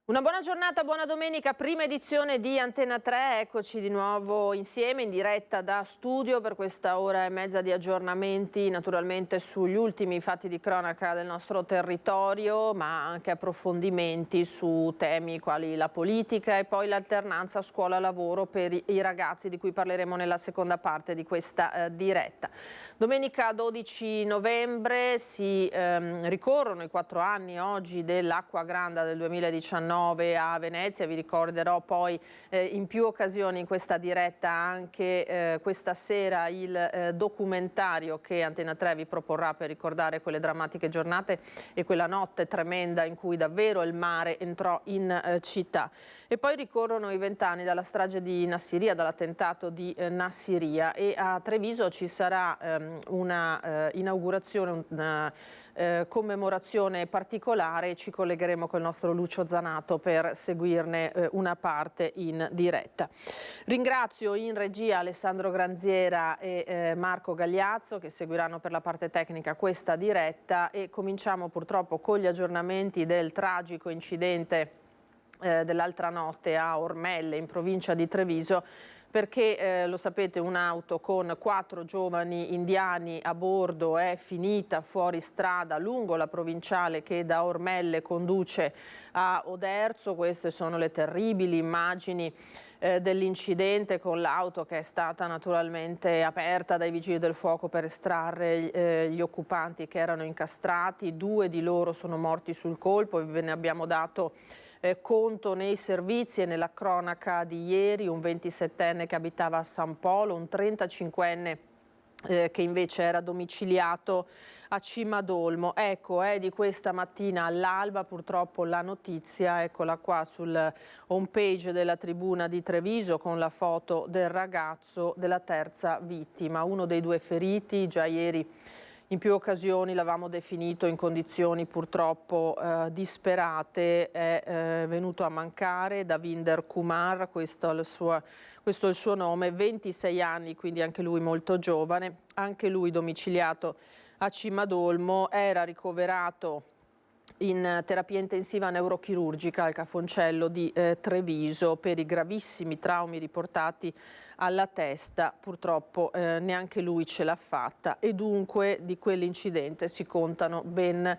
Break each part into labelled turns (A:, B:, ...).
A: Una buona giornata, buona domenica, prima edizione di Antena 3, eccoci di nuovo insieme in diretta da studio per questa ora e mezza di aggiornamenti naturalmente sugli ultimi fatti di cronaca del nostro territorio, ma anche approfondimenti su temi quali la politica e poi l'alternanza scuola-lavoro per i ragazzi di cui parleremo nella seconda parte di questa diretta. Domenica 12 novembre si ricorrono i 4 anni oggi dell'Acqua Granda del 2019 a Venezia. Vi ricorderò poi in più occasioni in questa diretta anche questa sera il documentario che Antena 3 vi proporrà per ricordare quelle drammatiche giornate e quella notte tremenda in cui davvero il mare entrò in città. E poi ricorrono i 20 anni dalla strage di Nassiriya, dall'attentato di Nassiriya, e a Treviso ci sarà una inaugurazione, una commemorazione particolare. Ci collegheremo col nostro Lucio Zanato per seguirne una parte in diretta. Ringrazio in regia Alessandro Granziera e Marco Gagliazzo che seguiranno per la parte tecnica questa diretta, e cominciamo purtroppo con gli aggiornamenti del tragico incidente dell'altra notte a Ormelle in provincia di Treviso, perché lo sapete, un'auto con 4 giovani indiani a bordo è finita fuori strada lungo la provinciale che da Ormelle conduce a Oderzo. Queste sono le terribili immagini dell'incidente, con l'auto che è stata naturalmente aperta dai vigili del fuoco per estrarre gli occupanti che erano incastrati. 2 di loro sono morti sul colpo, ve ne abbiamo dato conto nei servizi e nella cronaca di ieri. Un 27enne che abitava a San Polo, un 35enne che invece era domiciliato a Cimadolmo. Ecco, è di questa mattina all'alba purtroppo la notizia, eccola qua sul home page della Tribuna di Treviso con la foto del ragazzo, della terza vittima, uno dei 2 feriti. Già ieri in più occasioni l'avevamo definito in condizioni purtroppo disperate. È venuto a mancare Davinder Kumar, questo è il suo nome, 26 anni, quindi anche lui molto giovane, anche lui domiciliato a Cimadolmo. Era ricoverato in terapia intensiva neurochirurgica al Cafoncello di Treviso per i gravissimi traumi riportati alla testa. Purtroppo neanche lui ce l'ha fatta, e dunque di quell'incidente si contano ben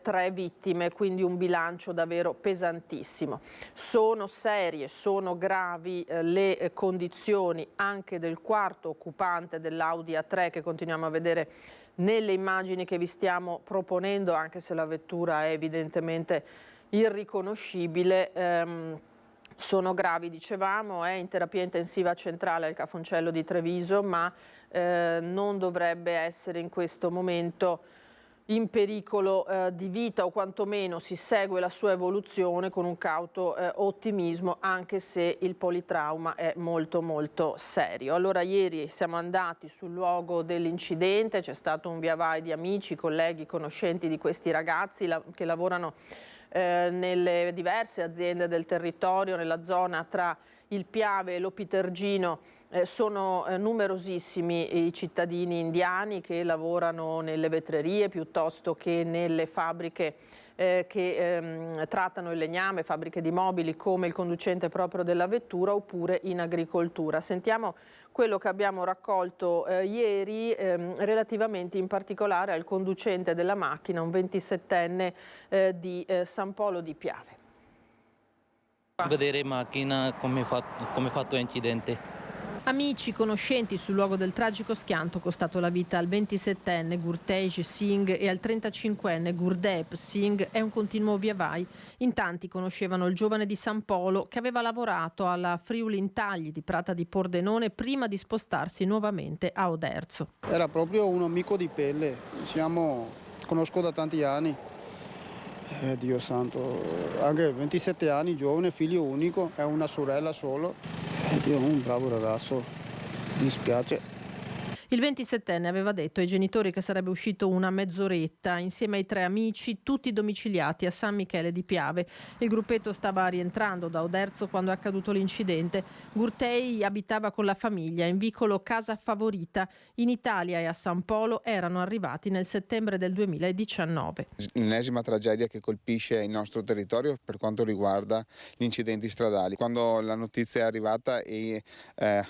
A: 3 vittime, quindi un bilancio davvero pesantissimo. Sono serie, sono gravi le condizioni anche del quarto occupante dell'Audi A3 che continuiamo a vedere nelle immagini che vi stiamo proponendo, anche se la vettura è evidentemente irriconoscibile. Sono gravi, dicevamo, è in terapia intensiva centrale al Cafoncello di Treviso, ma non dovrebbe essere in questo momento in pericolo di vita, o quantomeno si segue la sua evoluzione con un cauto ottimismo, anche se il politrauma è molto molto serio. Allora ieri siamo andati sul luogo dell'incidente, c'è stato un via vai di amici, colleghi, conoscenti di questi ragazzi che lavorano nelle diverse aziende del territorio, nella zona tra il Piave e l'Opitergino. Sono numerosissimi i cittadini indiani che lavorano nelle vetrerie piuttosto che nelle fabbriche che trattano il legname, fabbriche di mobili come il conducente proprio della vettura, oppure in agricoltura. Sentiamo quello che abbiamo raccolto ieri relativamente in particolare al conducente della macchina, un 27enne di San Polo di Piave.
B: Vedere macchina come fatto l'incidente.
C: Amici, conoscenti sul luogo del tragico schianto costato la vita al 27enne Gurtej Singh e al 35enne Gurdeep Singh è un continuo via vai. In tanti conoscevano il giovane di San Polo che aveva lavorato alla Friuli Intagli di Prata di Pordenone prima di spostarsi nuovamente a Oderzo.
D: Era proprio un amico di pelle, conosco da tanti anni. Dio santo, anche 27 anni, giovane, figlio unico, è una sorella solo. Dio, un bravo ragazzo, dispiace.
C: Il 27enne aveva detto ai genitori che sarebbe uscito una mezz'oretta insieme ai 3 amici, tutti domiciliati a San Michele di Piave. Il gruppetto stava rientrando da Oderzo quando è accaduto l'incidente. Gurtei abitava con la famiglia in vicolo Casa Favorita. In Italia e a San Polo erano arrivati nel settembre del 2019.
E: L'ennesima tragedia che colpisce il nostro territorio per quanto riguarda gli incidenti stradali. Quando la notizia è arrivata e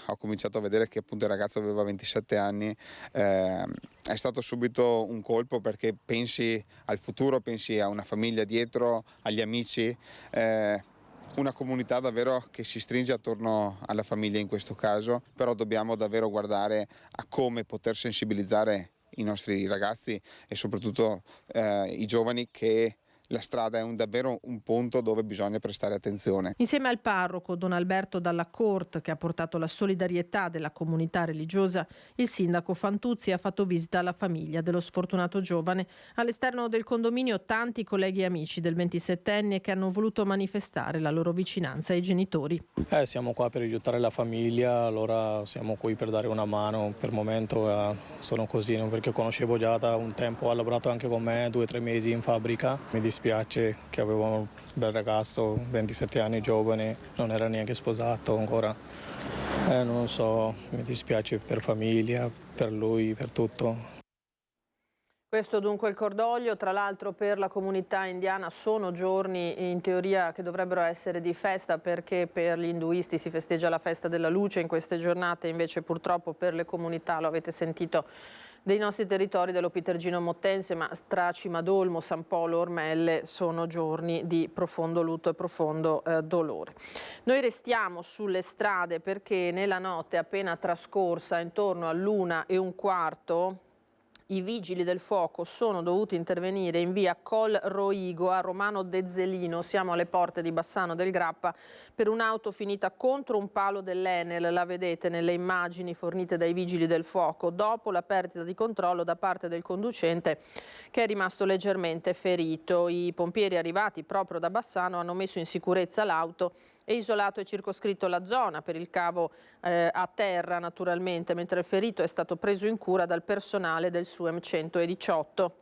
E: ho cominciato a vedere che appunto il ragazzo aveva 27 anni, è stato subito un colpo, perché pensi al futuro, pensi a una famiglia dietro, agli amici, una comunità davvero che si stringe attorno alla famiglia in questo caso, però dobbiamo davvero guardare a come poter sensibilizzare i nostri ragazzi e soprattutto i giovani che la strada è davvero un punto dove bisogna prestare attenzione.
C: Insieme al parroco Don Alberto Dalla Corte, che ha portato la solidarietà della comunità religiosa, il sindaco Fantuzzi ha fatto visita alla famiglia dello sfortunato giovane. All'esterno del condominio tanti colleghi e amici del 27enne che hanno voluto manifestare la loro vicinanza ai genitori.
F: Siamo qua per aiutare la famiglia, allora siamo qui per dare una mano. Per il momento sono così, perché conoscevo già da un tempo, ha lavorato anche con me 2 o 3 mesi in fabbrica. Mi dispiace che avevo un bel ragazzo, 27 anni, giovane, non era neanche sposato ancora. Non lo so, mi dispiace per famiglia, per lui, per tutto.
A: Questo dunque il cordoglio. Tra l'altro per la comunità indiana sono giorni in teoria che dovrebbero essere di festa, perché per gli induisti si festeggia la festa della luce in queste giornate, invece purtroppo per le comunità, lo avete sentito, dei nostri territori dell'Opitergino Mottense, ma tra Cimadolmo, San Polo, Ormelle sono giorni di profondo lutto e profondo dolore. Noi restiamo sulle strade perché nella notte appena trascorsa, intorno all'1:15, i vigili del fuoco sono dovuti intervenire in via Col Roigo a Romano Dezzelino, siamo alle porte di Bassano del Grappa, per un'auto finita contro un palo dell'Enel, la vedete nelle immagini fornite dai vigili del fuoco, dopo la perdita di controllo da parte del conducente che è rimasto leggermente ferito. I pompieri arrivati proprio da Bassano hanno messo in sicurezza l'auto e isolato e circoscritto la zona per il cavo a terra naturalmente, mentre il ferito è stato preso in cura dal personale del SUEM 118.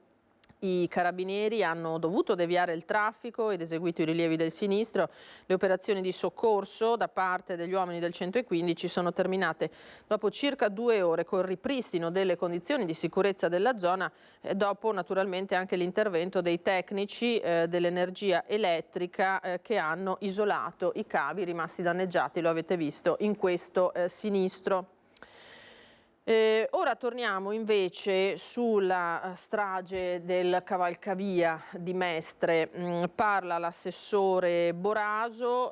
A: I carabinieri hanno dovuto deviare il traffico ed eseguito i rilievi del sinistro. Le operazioni di soccorso da parte degli uomini del 115 sono terminate dopo circa 2 ore col ripristino delle condizioni di sicurezza della zona e dopo naturalmente anche l'intervento dei tecnici dell'energia elettrica che hanno isolato i cavi rimasti danneggiati, lo avete visto in questo sinistro. Ora torniamo invece sulla strage del cavalcavia di Mestre. Parla l'assessore Boraso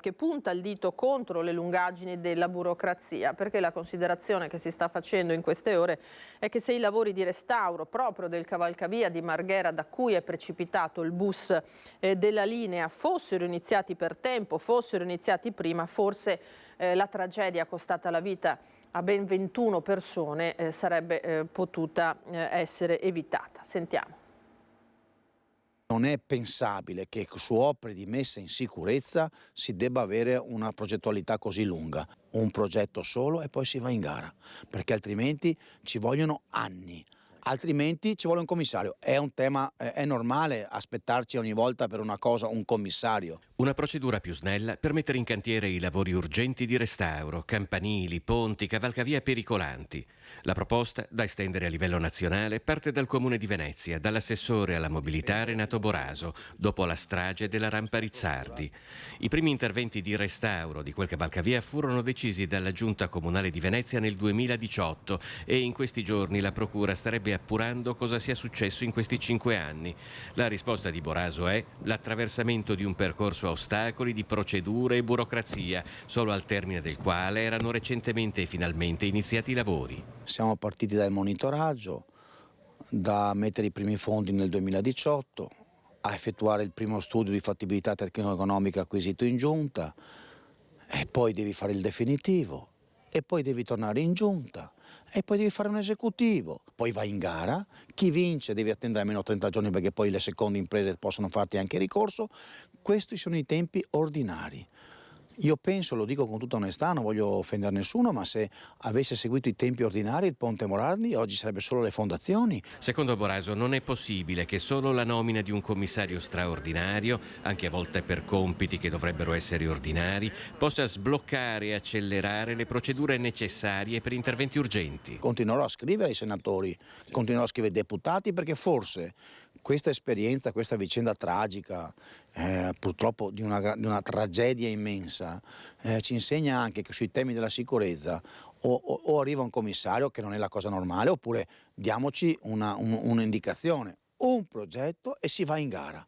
A: che punta il dito contro le lungaggini della burocrazia, perché la considerazione che si sta facendo in queste ore è che se i lavori di restauro proprio del cavalcavia di Marghera, da cui è precipitato il bus della linea, fossero iniziati per tempo, fossero iniziati prima, forse la tragedia costata la vita a ben 21 persone sarebbe potuta essere evitata. Sentiamo.
G: Non è pensabile che su opere di messa in sicurezza si debba avere una progettualità così lunga. Un progetto solo e poi si va in gara, perché altrimenti ci vogliono anni. Altrimenti ci vuole un commissario. È un tema, è normale aspettarci ogni volta per una cosa un commissario.
H: Una procedura più snella per mettere in cantiere i lavori urgenti di restauro, campanili, ponti, cavalcavia pericolanti. La proposta, da estendere a livello nazionale, parte dal Comune di Venezia, dall'assessore alla mobilità Renato Boraso, dopo la strage della rampa Rizzardi. I primi interventi di restauro di quel cavalcavia furono decisi dalla Giunta Comunale di Venezia nel 2018 e in questi giorni la Procura starebbe appurando cosa sia successo in questi 5 anni. La risposta di Boraso è l'attraversamento di un percorso a ostacoli di procedure e burocrazia, solo al termine del quale erano recentemente e finalmente iniziati i lavori.
G: Siamo partiti dal monitoraggio, da mettere i primi fondi nel 2018, a effettuare il primo studio di fattibilità tecnico-economica acquisito in giunta, e poi devi fare il definitivo, e poi devi tornare in giunta, e poi devi fare un esecutivo, poi vai in gara, chi vince deve attendere almeno 30 giorni perché poi le seconde imprese possono farti anche ricorso. Questi sono i tempi ordinari. Io penso, lo dico con tutta onestà, non voglio offendere nessuno, ma se avesse seguito i tempi ordinari il Ponte Morandi oggi sarebbe solo le fondazioni.
H: Secondo Boraso non è possibile che solo la nomina di un commissario straordinario, anche a volte per compiti che dovrebbero essere ordinari, possa sbloccare e accelerare le procedure necessarie per interventi urgenti.
G: Continuerò a scrivere ai senatori, continuerò a scrivere ai deputati, perché forse questa esperienza, questa vicenda tragica, purtroppo di una tragedia immensa, ci insegna anche che sui temi della sicurezza o arriva un commissario, che non è la cosa normale, oppure diamoci un'indicazione, un progetto e si va in gara.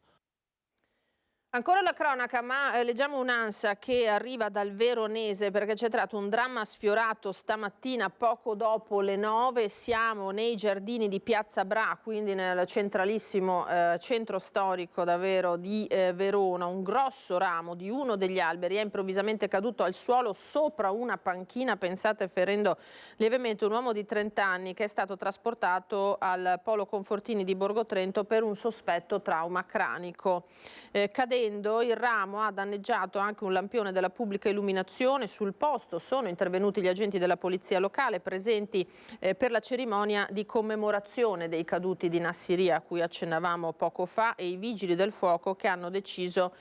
A: Ancora la cronaca, ma leggiamo un'ANSA che arriva dal Veronese perché c'è stato un dramma sfiorato stamattina poco dopo le 9. Siamo nei giardini di Piazza Bra, quindi nel centralissimo centro storico davvero di Verona. Un grosso ramo di uno degli alberi è improvvisamente caduto al suolo sopra una panchina, pensate, ferendo lievemente un uomo di 30 anni che è stato trasportato al Polo Confortini di Borgo Trento per un sospetto trauma cranico. Cadendo il ramo ha danneggiato anche un lampione della pubblica illuminazione. Sul posto sono intervenuti gli agenti della polizia locale presenti per la cerimonia di commemorazione dei caduti di Nassiriya a cui accennavamo poco fa, e i vigili del fuoco che hanno deciso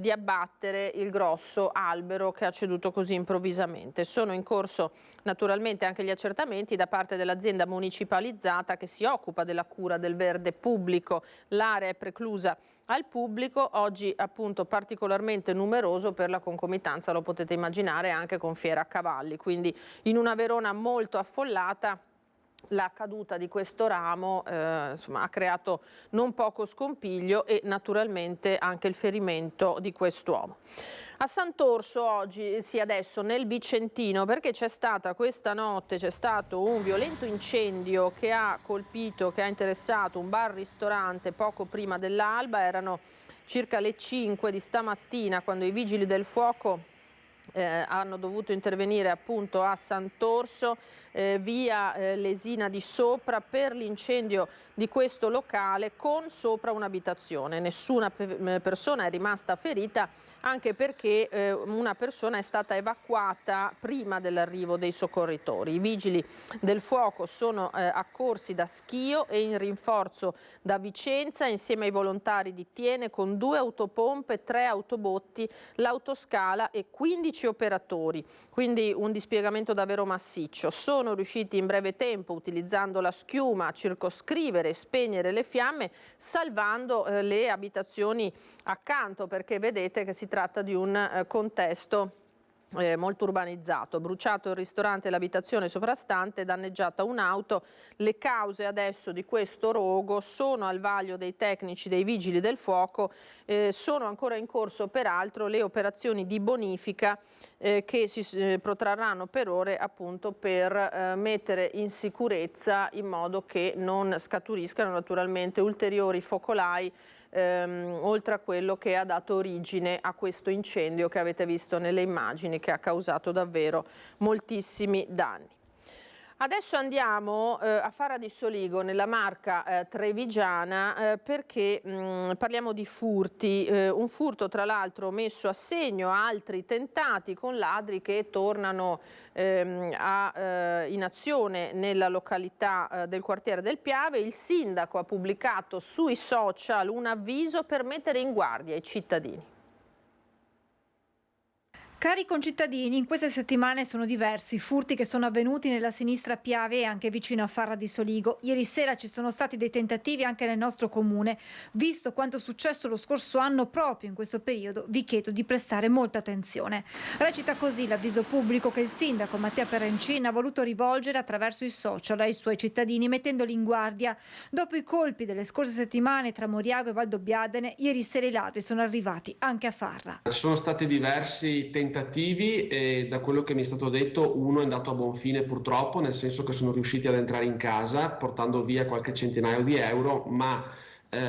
A: di abbattere il grosso albero che ha ceduto così improvvisamente. Sono in corso naturalmente anche gli accertamenti da parte dell'azienda municipalizzata che si occupa della cura del verde pubblico. L'area è preclusa al pubblico, oggi appunto particolarmente numeroso per la concomitanza, lo potete immaginare, anche con fiera a cavalli, quindi in una Verona molto affollata. La caduta di questo ramo insomma, ha creato non poco scompiglio e naturalmente anche il ferimento di quest'uomo. A Sant'Orso oggi, sì adesso, nel Vicentino, perché c'è stata questa notte, c'è stato un violento incendio che ha colpito, che ha interessato un bar-ristorante poco prima dell'alba. Erano circa le 5 di stamattina quando i vigili del fuoco hanno dovuto intervenire appunto a Sant'Orso, via Lesina di Sopra, per l'incendio di questo locale con sopra un'abitazione. Nessuna persona è rimasta ferita, anche perché una persona è stata evacuata prima dell'arrivo dei soccorritori. I vigili del fuoco sono accorsi da Schio e in rinforzo da Vicenza insieme ai volontari di Tiene con 2 autopompe, 3 autobotti, l'autoscala e 15 operatori, quindi un dispiegamento davvero massiccio. Sono riusciti in breve tempo, utilizzando la schiuma, a circoscrivere e spegnere le fiamme, salvando le abitazioni accanto, perché vedete che si tratta di un contesto molto urbanizzato. Bruciato il ristorante e l'abitazione soprastante, danneggiata un'auto. Le cause adesso di questo rogo sono al vaglio dei tecnici dei vigili del fuoco, sono ancora in corso peraltro le operazioni di bonifica che si protrarranno per ore appunto per mettere in sicurezza, in modo che non scaturiscano naturalmente ulteriori focolai oltre a quello che ha dato origine a questo incendio che avete visto nelle immagini, che ha causato davvero moltissimi danni. Adesso andiamo a Fara di Soligo, nella Marca trevigiana, perché parliamo di furti. Un furto tra l'altro messo a segno altri tentati, con ladri che tornano in azione nella località del quartiere del Piave. Il sindaco ha pubblicato sui social un avviso per mettere in guardia i cittadini.
I: Cari concittadini, in queste settimane sono diversi i furti che sono avvenuti nella sinistra Piave e anche vicino a Fara di Soligo. Ieri sera ci sono stati dei tentativi anche nel nostro comune. Visto quanto è successo lo scorso anno proprio in questo periodo, vi chiedo di prestare molta attenzione. Recita così l'avviso pubblico che il sindaco Mattia Perencin ha voluto rivolgere attraverso i social ai suoi cittadini, mettendoli in guardia. Dopo i colpi delle scorse settimane tra Moriago e Valdobbiadene, ieri sera i ladri sono arrivati anche a Farra.
J: Ci sono stati diversi tentativi e da quello che mi è stato detto uno è andato a buon fine purtroppo, nel senso che sono riusciti ad entrare in casa portando via qualche centinaio di euro, ma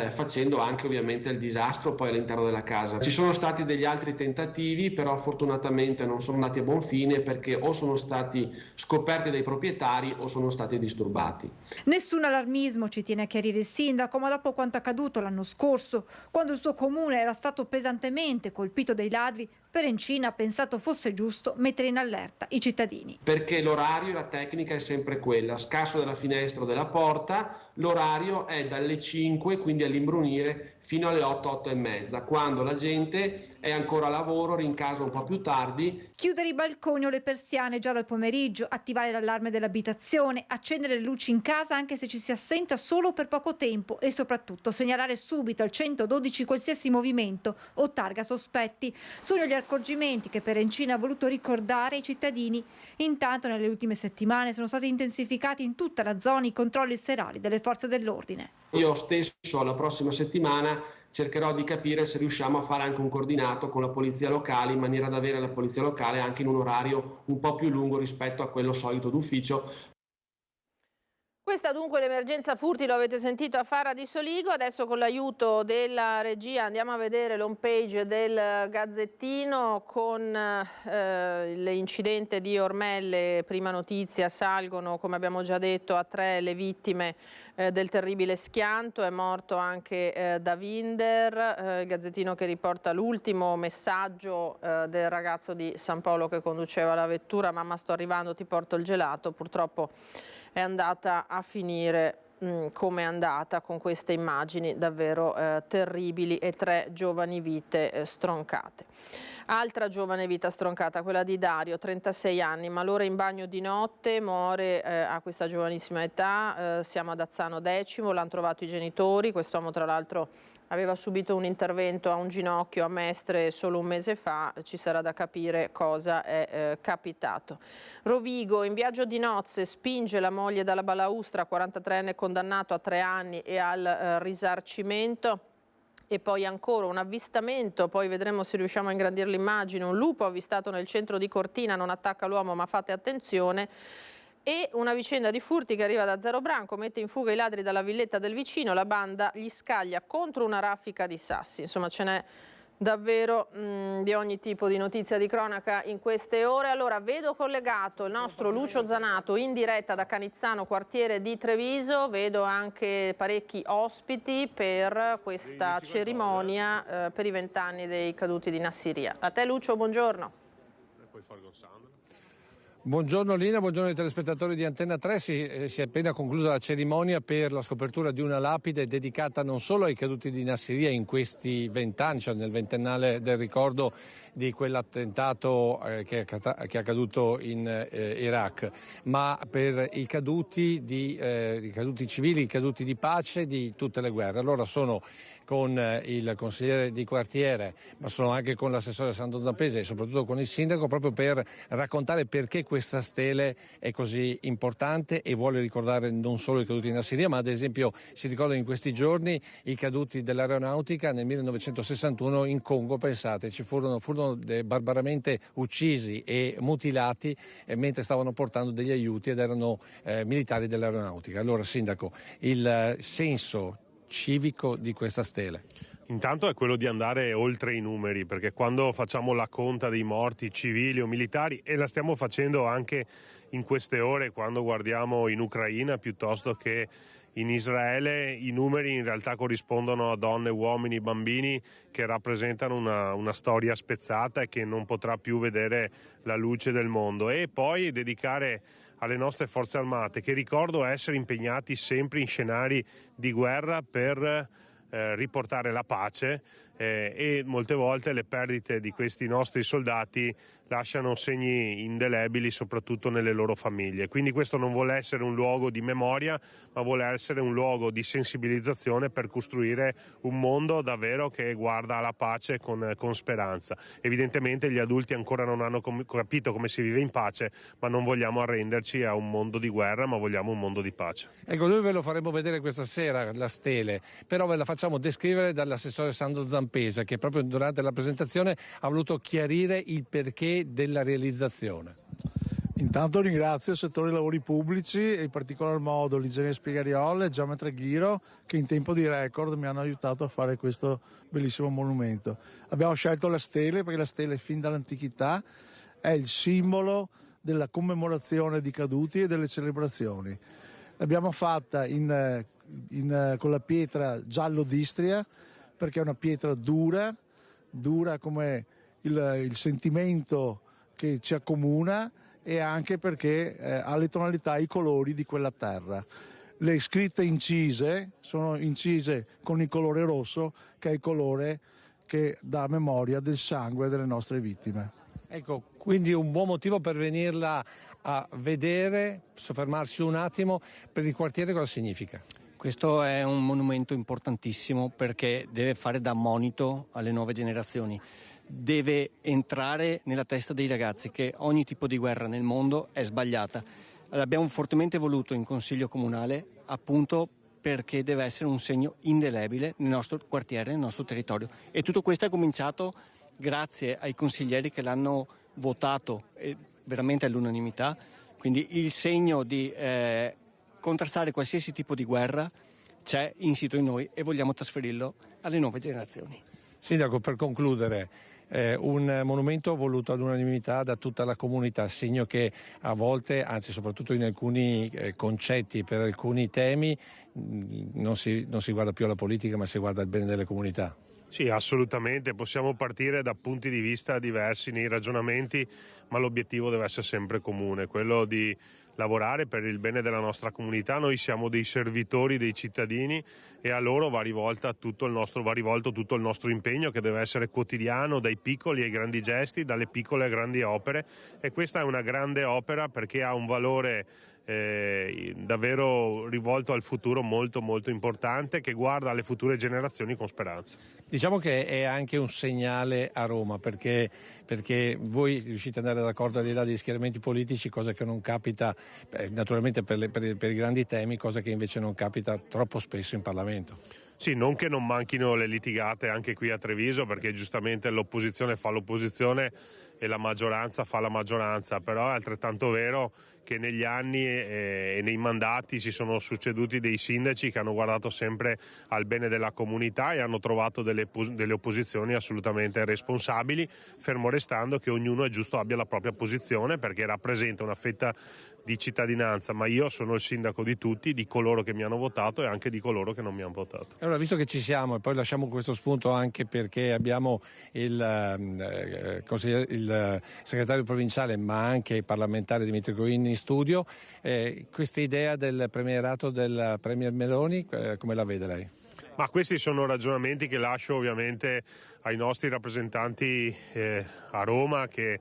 J: facendo anche ovviamente il disastro poi all'interno della casa. Ci sono stati degli altri tentativi, però fortunatamente non sono andati a buon fine, perché o sono stati scoperti dai proprietari o sono stati disturbati.
I: Nessun allarmismo, ci tiene a chiarire il sindaco, ma dopo quanto accaduto l'anno scorso, quando il suo comune era stato pesantemente colpito dai ladri, Perencina ha pensato fosse giusto mettere in allerta i cittadini.
J: Perché l'orario e la tecnica è sempre quella, scasso della finestra o della porta, l'orario è dalle 5, quindi all'imbrunire, fino alle 8, 8 e mezza, quando la gente è ancora a lavoro, rincasa un po' più tardi.
I: Chiudere i balconi o le persiane già dal pomeriggio, attivare l'allarme dell'abitazione, accendere le luci in casa anche se ci si assenta solo per poco tempo e soprattutto segnalare subito al 112 qualsiasi movimento o targa sospetti. Sono gli accorgimenti che Perencina ha voluto ricordare ai cittadini. Intanto nelle ultime settimane sono stati intensificati in tutta la zona i controlli serali delle forze dell'ordine.
J: Io stesso la prossima settimana cercherò di capire se riusciamo a fare anche un coordinato con la polizia locale, in maniera da avere la polizia locale anche in un orario un po' più lungo rispetto a quello solito d'ufficio.
A: Questa dunque l'emergenza furti, lo avete sentito a Fara di Soligo. Adesso con l'aiuto della regia andiamo a vedere l'home page del Gazzettino con l'incidente di Ormelle. Prima notizia, salgono, come abbiamo già detto, a 3 le vittime del terribile schianto. È morto anche Davinder. Il Gazzettino che riporta l'ultimo messaggio del ragazzo di San Polo che conduceva la vettura: mamma, sto arrivando, ti porto il gelato. Purtroppo è andata a finire come è andata, con queste immagini davvero terribili e 3 giovani vite stroncate. Altra giovane vita stroncata, quella di Dario, 36 anni, malore in bagno di notte, muore a questa giovanissima età. Siamo ad Azzano Decimo, l'hanno trovato i genitori. Quest'uomo tra l'altro aveva subito un intervento a un ginocchio a Mestre solo un mese fa. Ci sarà da capire cosa è capitato. Rovigo, in viaggio di nozze, spinge la moglie dalla balaustra, 43enne condannato a 3 anni e al risarcimento. E poi ancora un avvistamento, poi vedremo se riusciamo a ingrandire l'immagine. Un lupo avvistato nel centro di Cortina, non attacca l'uomo ma fate attenzione. E una vicenda di furti che arriva da Zero Branco, mette in fuga i ladri dalla villetta del vicino, la banda gli scaglia contro una raffica di sassi. Insomma, ce n'è davvero di ogni tipo di notizia di cronaca in queste ore. Allora, vedo collegato il nostro Lucio Zanato in diretta da Canizzano, quartiere di Treviso. Vedo anche parecchi ospiti per questa cerimonia per i 20 anni dei caduti di Nassiriya. A te Lucio, buongiorno.
K: Buongiorno Lina, buongiorno ai telespettatori di Antenna 3. Si è appena conclusa la cerimonia per la scopertura di una lapide dedicata non solo ai caduti di Nassiriya in questi 20 anni, cioè nel ventennale del ricordo di quell'attentato che è accaduto in Iraq, ma per i caduti civili, i caduti di pace di tutte le guerre. Allora sono con il consigliere di quartiere, ma sono anche con l'assessore Sandro Zampese e soprattutto con il sindaco, proprio per raccontare perché questa stele è così importante e vuole ricordare non solo i caduti in Nassiriya, ma ad esempio si ricordano in questi giorni i caduti dell'aeronautica nel 1961 in Congo. Pensate, furono barbaramente uccisi e mutilati mentre stavano portando degli aiuti ed erano militari dell'aeronautica. Allora, sindaco, il senso civico di questa stele?
L: Intanto è quello di andare oltre i numeri, perché quando facciamo la conta dei morti civili o militari, e la stiamo facendo anche in queste ore quando guardiamo in Ucraina piuttosto che in Israele, i numeri in realtà corrispondono a donne, uomini, bambini che rappresentano una storia spezzata e che non potrà più vedere la luce del mondo. E poi dedicare alle nostre forze armate, che ricordo essere impegnati sempre in scenari di guerra per riportare la pace, e molte volte le perdite di questi nostri soldati lasciano segni indelebili soprattutto nelle loro famiglie. Quindi questo non vuole essere un luogo di memoria, ma vuole essere un luogo di sensibilizzazione per costruire un mondo davvero che guarda alla pace con speranza. Evidentemente gli adulti ancora non hanno capito come si vive in pace, ma non vogliamo arrenderci a un mondo di guerra, ma vogliamo un mondo di pace.
K: Ecco, noi ve lo faremo vedere questa sera, la stele, però ve la facciamo descrivere dall'assessore Sandro Zampesa, che proprio durante la presentazione ha voluto chiarire il perché della realizzazione.
M: Intanto ringrazio il settore dei lavori pubblici e in particolar modo l'ingegnere Spiegariol e Geometra Ghiro, che in tempo di record mi hanno aiutato a fare questo bellissimo monumento. Abbiamo scelto la stele perché la stele fin dall'antichità è il simbolo della commemorazione di caduti e delle celebrazioni. L'abbiamo fatta con la pietra giallo d'Istria, perché è una pietra dura come il sentimento che ci accomuna e anche perché ha le tonalità e i colori di quella terra. Le scritte incise sono incise con il colore rosso, che è il colore che dà memoria del sangue delle nostre vittime.
K: Ecco, quindi un buon motivo per venirla a vedere, soffermarsi un attimo. Per il quartiere cosa significa?
N: Questo è un monumento importantissimo perché deve fare da monito alle nuove generazioni. Deve entrare nella testa dei ragazzi che ogni tipo di guerra nel mondo è sbagliata. L'abbiamo fortemente voluto in Consiglio Comunale appunto perché deve essere un segno indelebile nel nostro quartiere, nel nostro territorio. E tutto questo è cominciato grazie ai consiglieri che l'hanno votato veramente all'unanimità. Quindi il segno di contrastare qualsiasi tipo di guerra c'è insito in noi e vogliamo trasferirlo alle nuove generazioni.
K: Sindaco, per concludere, un monumento voluto all'unanimità da tutta la comunità, segno che a volte, anzi soprattutto in alcuni concetti, per alcuni temi, non si guarda più alla politica ma si guarda al bene delle comunità.
L: Sì, assolutamente, possiamo partire da punti di vista diversi nei ragionamenti, ma l'obiettivo deve essere sempre comune, quello di lavorare per il bene della nostra comunità. Noi siamo dei servitori dei cittadini e a loro va rivolto tutto il nostro impegno, che deve essere quotidiano, dai piccoli ai grandi gesti, dalle piccole a grandi opere, e questa è una grande opera perché ha un valore davvero rivolto al futuro molto molto importante, che guarda alle future generazioni con speranza.
K: Diciamo che è anche un segnale a Roma perché voi riuscite ad andare d'accordo al di là degli schieramenti politici, cosa che non capita naturalmente per i grandi temi, cosa che invece non capita troppo spesso in Parlamento.
L: Sì, non che non manchino le litigate anche qui a Treviso, perché giustamente l'opposizione fa l'opposizione e la maggioranza fa la maggioranza, però è altrettanto vero che negli anni e nei mandati si sono succeduti dei sindaci che hanno guardato sempre al bene della comunità e hanno trovato delle opposizioni assolutamente responsabili, fermo restando che ognuno è giusto abbia la propria posizione perché rappresenta una fetta di cittadinanza, ma io sono il sindaco di tutti, di coloro che mi hanno votato e anche di coloro che non mi hanno votato.
K: Allora, visto che ci siamo, e poi lasciamo questo spunto anche perché abbiamo il segretario provinciale ma anche il parlamentare Dimitri Coin in studio, questa idea del premierato del Premier Meloni, come la vede lei?
L: Ma questi sono ragionamenti che lascio ovviamente ai nostri rappresentanti a Roma, che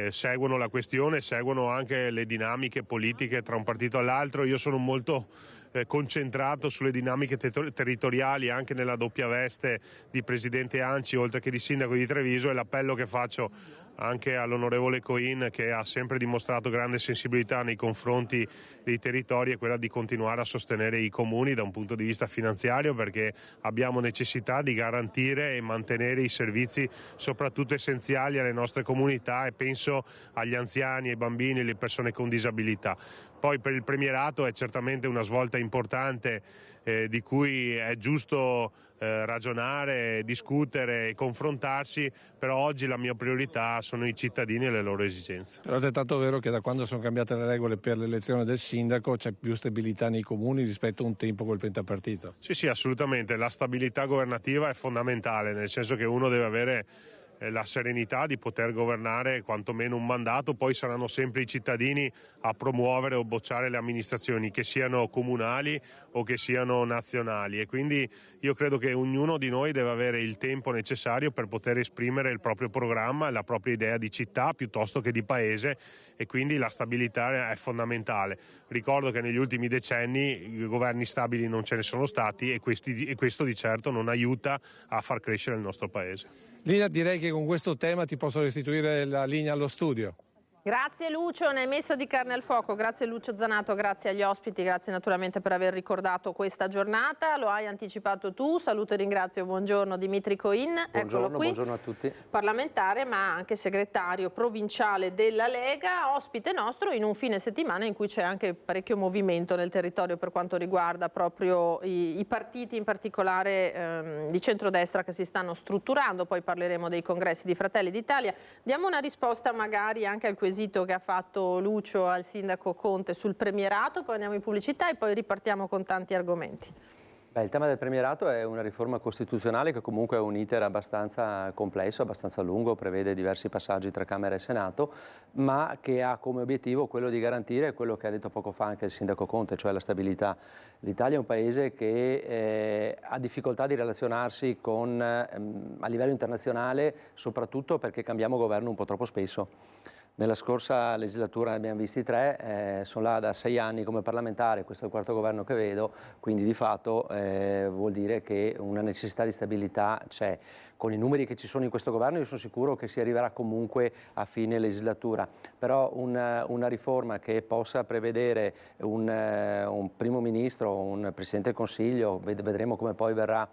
L: seguono la questione, seguono anche le dinamiche politiche tra un partito e l'altro. Io sono molto concentrato sulle dinamiche territoriali anche nella doppia veste di presidente ANCI oltre che di sindaco di Treviso, e l'appello che faccio anche all'onorevole Coin, che ha sempre dimostrato grande sensibilità nei confronti dei territori, è quella di continuare a sostenere i comuni da un punto di vista finanziario, perché abbiamo necessità di garantire e mantenere i servizi soprattutto essenziali alle nostre comunità, e penso agli anziani, ai bambini e alle persone con disabilità. Poi per il premierato è certamente una svolta importante di cui è giusto ragionare, discutere e confrontarsi, però oggi la mia priorità sono i cittadini e le loro esigenze.
K: Però è tanto vero che da quando sono cambiate le regole per l'elezione del sindaco c'è più stabilità nei comuni rispetto a un tempo col pentapartito.
L: Sì, assolutamente, la stabilità governativa è fondamentale, nel senso che uno deve avere la serenità di poter governare quantomeno un mandato, poi saranno sempre i cittadini a promuovere o bocciare le amministrazioni, che siano comunali o che siano nazionali, e quindi io credo che ognuno di noi deve avere il tempo necessario per poter esprimere il proprio programma e la propria idea di città piuttosto che di paese, e quindi la stabilità è fondamentale. Ricordo che negli ultimi decenni governi stabili non ce ne sono stati, e questo di certo non aiuta a far crescere il nostro paese.
K: Lina, direi che con questo tema ti posso restituire la linea allo studio.
A: Grazie Lucio, ne hai messo di carne al fuoco, grazie Lucio Zanato, grazie agli ospiti, grazie naturalmente per aver ricordato questa giornata, lo hai anticipato tu, saluto e ringrazio, buongiorno Dimitri Coin, eccolo qui,
O: buongiorno a tutti.
A: Parlamentare ma anche segretario provinciale della Lega, ospite nostro in un fine settimana in cui c'è anche parecchio movimento nel territorio per quanto riguarda proprio i partiti, in particolare di centrodestra, che si stanno strutturando, poi parleremo dei congressi di Fratelli d'Italia. Diamo una risposta magari anche al quesito che ha fatto Lucio al sindaco Conte sul premierato, poi andiamo in pubblicità e poi ripartiamo con tanti argomenti.
O: Il tema del premierato è una riforma costituzionale che comunque ha un iter abbastanza complesso, abbastanza lungo, prevede diversi passaggi tra Camera e Senato, ma che ha come obiettivo quello di garantire quello che ha detto poco fa anche il sindaco Conte, cioè la stabilità. L'Italia è un paese che ha difficoltà di relazionarsi a livello internazionale, soprattutto perché cambiamo governo un po' troppo spesso. Nella scorsa legislatura ne abbiamo visti 3, sono là da 6 anni come parlamentare, questo è il 4º governo che vedo, quindi di fatto vuol dire che una necessità di stabilità c'è. Con i numeri che ci sono in questo governo io sono sicuro che si arriverà comunque a fine legislatura, però una riforma che possa prevedere un primo ministro, un presidente del Consiglio, vedremo come poi verrà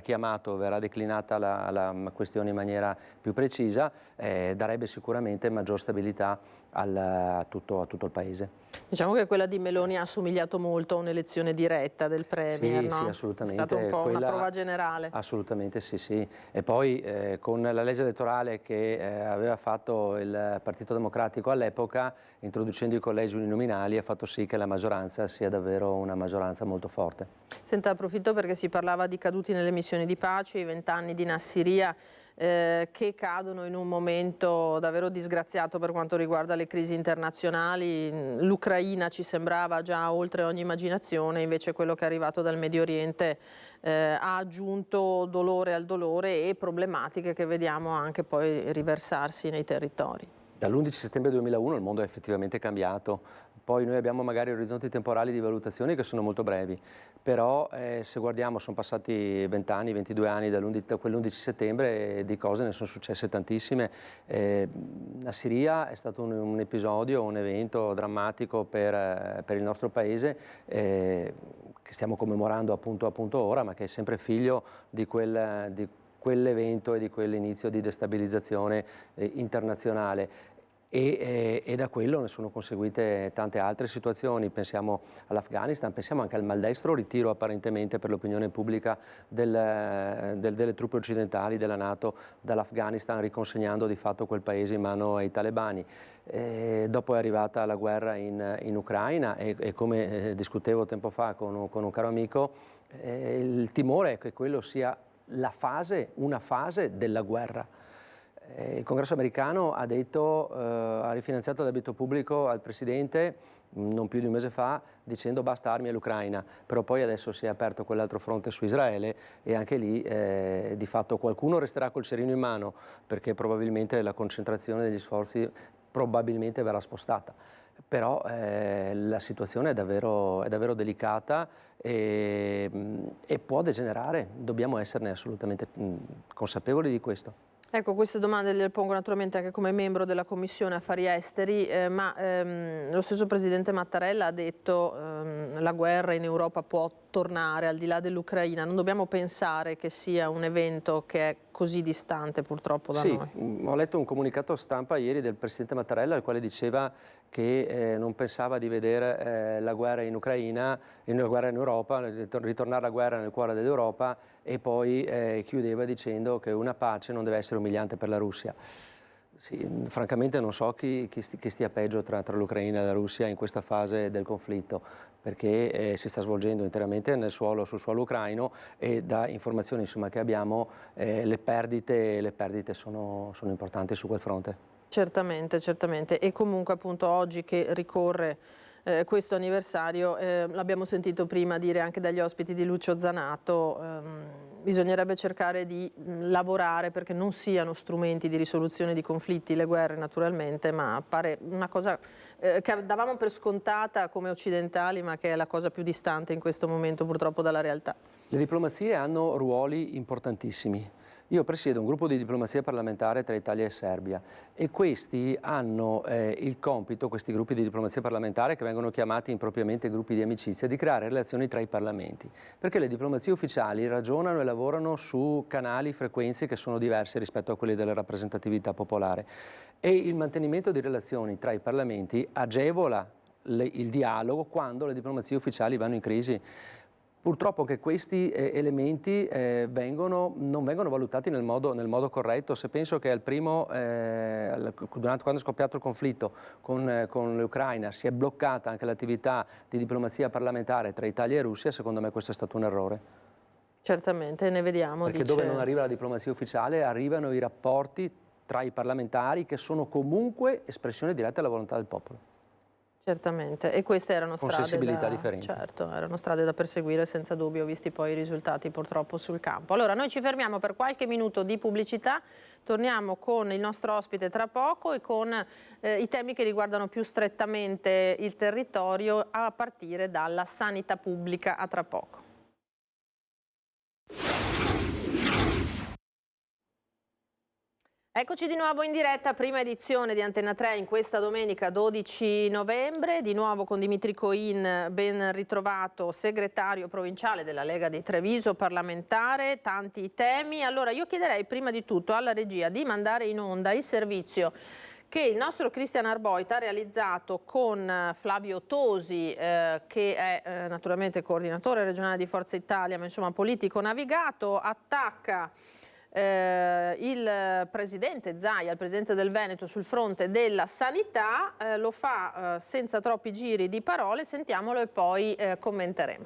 O: chiamato, verrà declinata la questione in maniera più precisa, darebbe sicuramente maggior stabilità a tutto il Paese.
A: Diciamo che quella di Meloni ha assomigliato molto a un'elezione diretta del Premier,
O: sì,
A: no?
O: Sì, assolutamente.
A: È stata un po' una prova generale.
O: Assolutamente sì. E poi con la legge elettorale che aveva fatto il Partito Democratico all'epoca, introducendo i collegi uninominali, ha fatto sì che la maggioranza sia davvero una maggioranza molto forte.
A: Senta, approfitto perché si parlava di caduti nelle missioni di pace, i 20 anni di Nassiriya, che cadono in un momento davvero disgraziato per quanto riguarda le crisi internazionali. L'Ucraina ci sembrava già oltre ogni immaginazione, invece quello che è arrivato dal Medio Oriente ha aggiunto dolore al dolore e problematiche che vediamo anche poi riversarsi nei territori.
O: Dall'11 settembre 2001 il mondo è effettivamente cambiato, poi noi abbiamo magari orizzonti temporali di valutazioni che sono molto brevi, però se guardiamo sono passati 20 anni, 22 anni da quell'11 settembre e di cose ne sono successe tantissime. Nassiriya è stato un episodio, un evento drammatico per il nostro paese che stiamo commemorando appunto ora, ma che è sempre figlio di quell'evento e di quell'inizio di destabilizzazione internazionale. E da quello ne sono conseguite tante altre situazioni, pensiamo all'Afghanistan, pensiamo anche al maldestro ritiro apparentemente per l'opinione pubblica delle truppe occidentali della NATO dall'Afghanistan, riconsegnando di fatto quel paese in mano ai talebani. Dopo è arrivata la guerra in Ucraina e come discutevo tempo fa con un caro amico, il timore è che quello sia una fase della guerra. Il Congresso americano ha rifinanziato il debito pubblico al Presidente non più di un mese fa dicendo basta armi all'Ucraina, però poi adesso si è aperto quell'altro fronte su Israele e anche lì di fatto qualcuno resterà col cerino in mano perché probabilmente la concentrazione degli sforzi probabilmente verrà spostata. Però la situazione è davvero delicata e può degenerare, dobbiamo esserne assolutamente consapevoli di questo.
A: Ecco, queste domande le pongo naturalmente anche come membro della Commissione Affari Esteri, ma lo stesso Presidente Mattarella ha detto la guerra in Europa può tornare al di là dell'Ucraina. Non dobbiamo pensare che sia un evento che è così distante purtroppo da noi.
O: Sì, ho letto un comunicato stampa ieri del Presidente Mattarella al quale diceva che non pensava di vedere la guerra in Ucraina, la guerra in Europa, ritornare la guerra nel cuore dell'Europa e poi chiudeva dicendo che una pace non deve essere umiliante per la Russia. Sì, francamente non so chi stia peggio tra l'Ucraina e la Russia in questa fase del conflitto, perché si sta svolgendo interamente sul suolo ucraino e da informazioni che abbiamo le perdite sono importanti su quel fronte.
A: Certamente, certamente. E comunque appunto oggi che ricorre questo anniversario, l'abbiamo sentito prima dire anche dagli ospiti di Lucio Zanato, bisognerebbe cercare di lavorare perché non siano strumenti di risoluzione di conflitti, le guerre naturalmente, ma appare una cosa che davamo per scontata come occidentali, ma che è la cosa più distante in questo momento purtroppo dalla realtà.
O: Le diplomazie hanno ruoli importantissimi. Io presiedo un gruppo di diplomazia parlamentare tra Italia e Serbia e questi hanno il compito, questi gruppi di diplomazia parlamentare che vengono chiamati impropriamente gruppi di amicizia, di creare relazioni tra i parlamenti, perché le diplomazie ufficiali ragionano e lavorano su canali, frequenze che sono diverse rispetto a quelli della rappresentatività popolare e il mantenimento di relazioni tra i parlamenti agevola il dialogo quando le diplomazie ufficiali vanno in crisi. Purtroppo che questi elementi non vengono valutati nel modo corretto. Se penso che quando è scoppiato il conflitto con l'Ucraina si è bloccata anche l'attività di diplomazia parlamentare tra Italia e Russia, secondo me questo è stato un errore.
A: Certamente, ne vediamo.
O: Perché dove non arriva la diplomazia ufficiale arrivano i rapporti tra i parlamentari che sono comunque espressione diretta della volontà del popolo.
A: Certamente, e queste erano
O: con
A: strade
O: sensibilità differenti.
A: Certo, erano strade da perseguire senza dubbio, visti poi i risultati purtroppo sul campo. Allora, noi ci fermiamo per qualche minuto di pubblicità, torniamo con il nostro ospite tra poco e con i temi che riguardano più strettamente il territorio, a partire dalla sanità pubblica. A tra poco. Eccoci di nuovo in diretta, prima edizione di Antena 3 in questa domenica 12 novembre, di nuovo con Dimitri Coin, ben ritrovato, segretario provinciale della Lega di Treviso, parlamentare, tanti temi. Allora io chiederei prima di tutto alla regia di mandare in onda il servizio che il nostro Cristian Arboita ha realizzato con Flavio Tosi, che è naturalmente coordinatore regionale di Forza Italia, ma insomma politico navigato, attacca il presidente Zaia, il presidente del Veneto, sul fronte della sanità, lo fa senza troppi giri di parole, sentiamolo e poi commenteremo.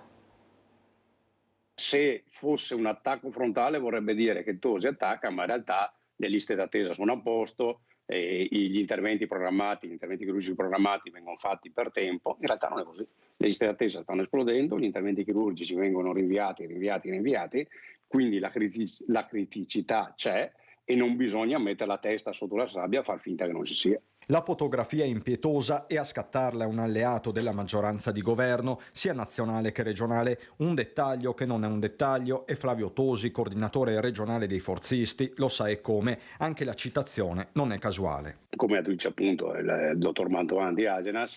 P: Se fosse un attacco frontale vorrebbe dire che Tosi attacca, ma in realtà le liste d'attesa sono a posto, gli interventi chirurgici programmati vengono fatti per tempo. In realtà non è così, le liste d'attesa stanno esplodendo, gli interventi chirurgici vengono rinviati, quindi la criticità c'è e non bisogna mettere la testa sotto la sabbia a far finta che non ci sia.
Q: La fotografia è impietosa e a scattarla è un alleato della maggioranza di governo, sia nazionale che regionale. Un dettaglio che non è un dettaglio e Flavio Tosi, coordinatore regionale dei forzisti, lo sa e come. Anche la citazione non è casuale.
P: Come dice appunto il dottor Mantovan di Agenas,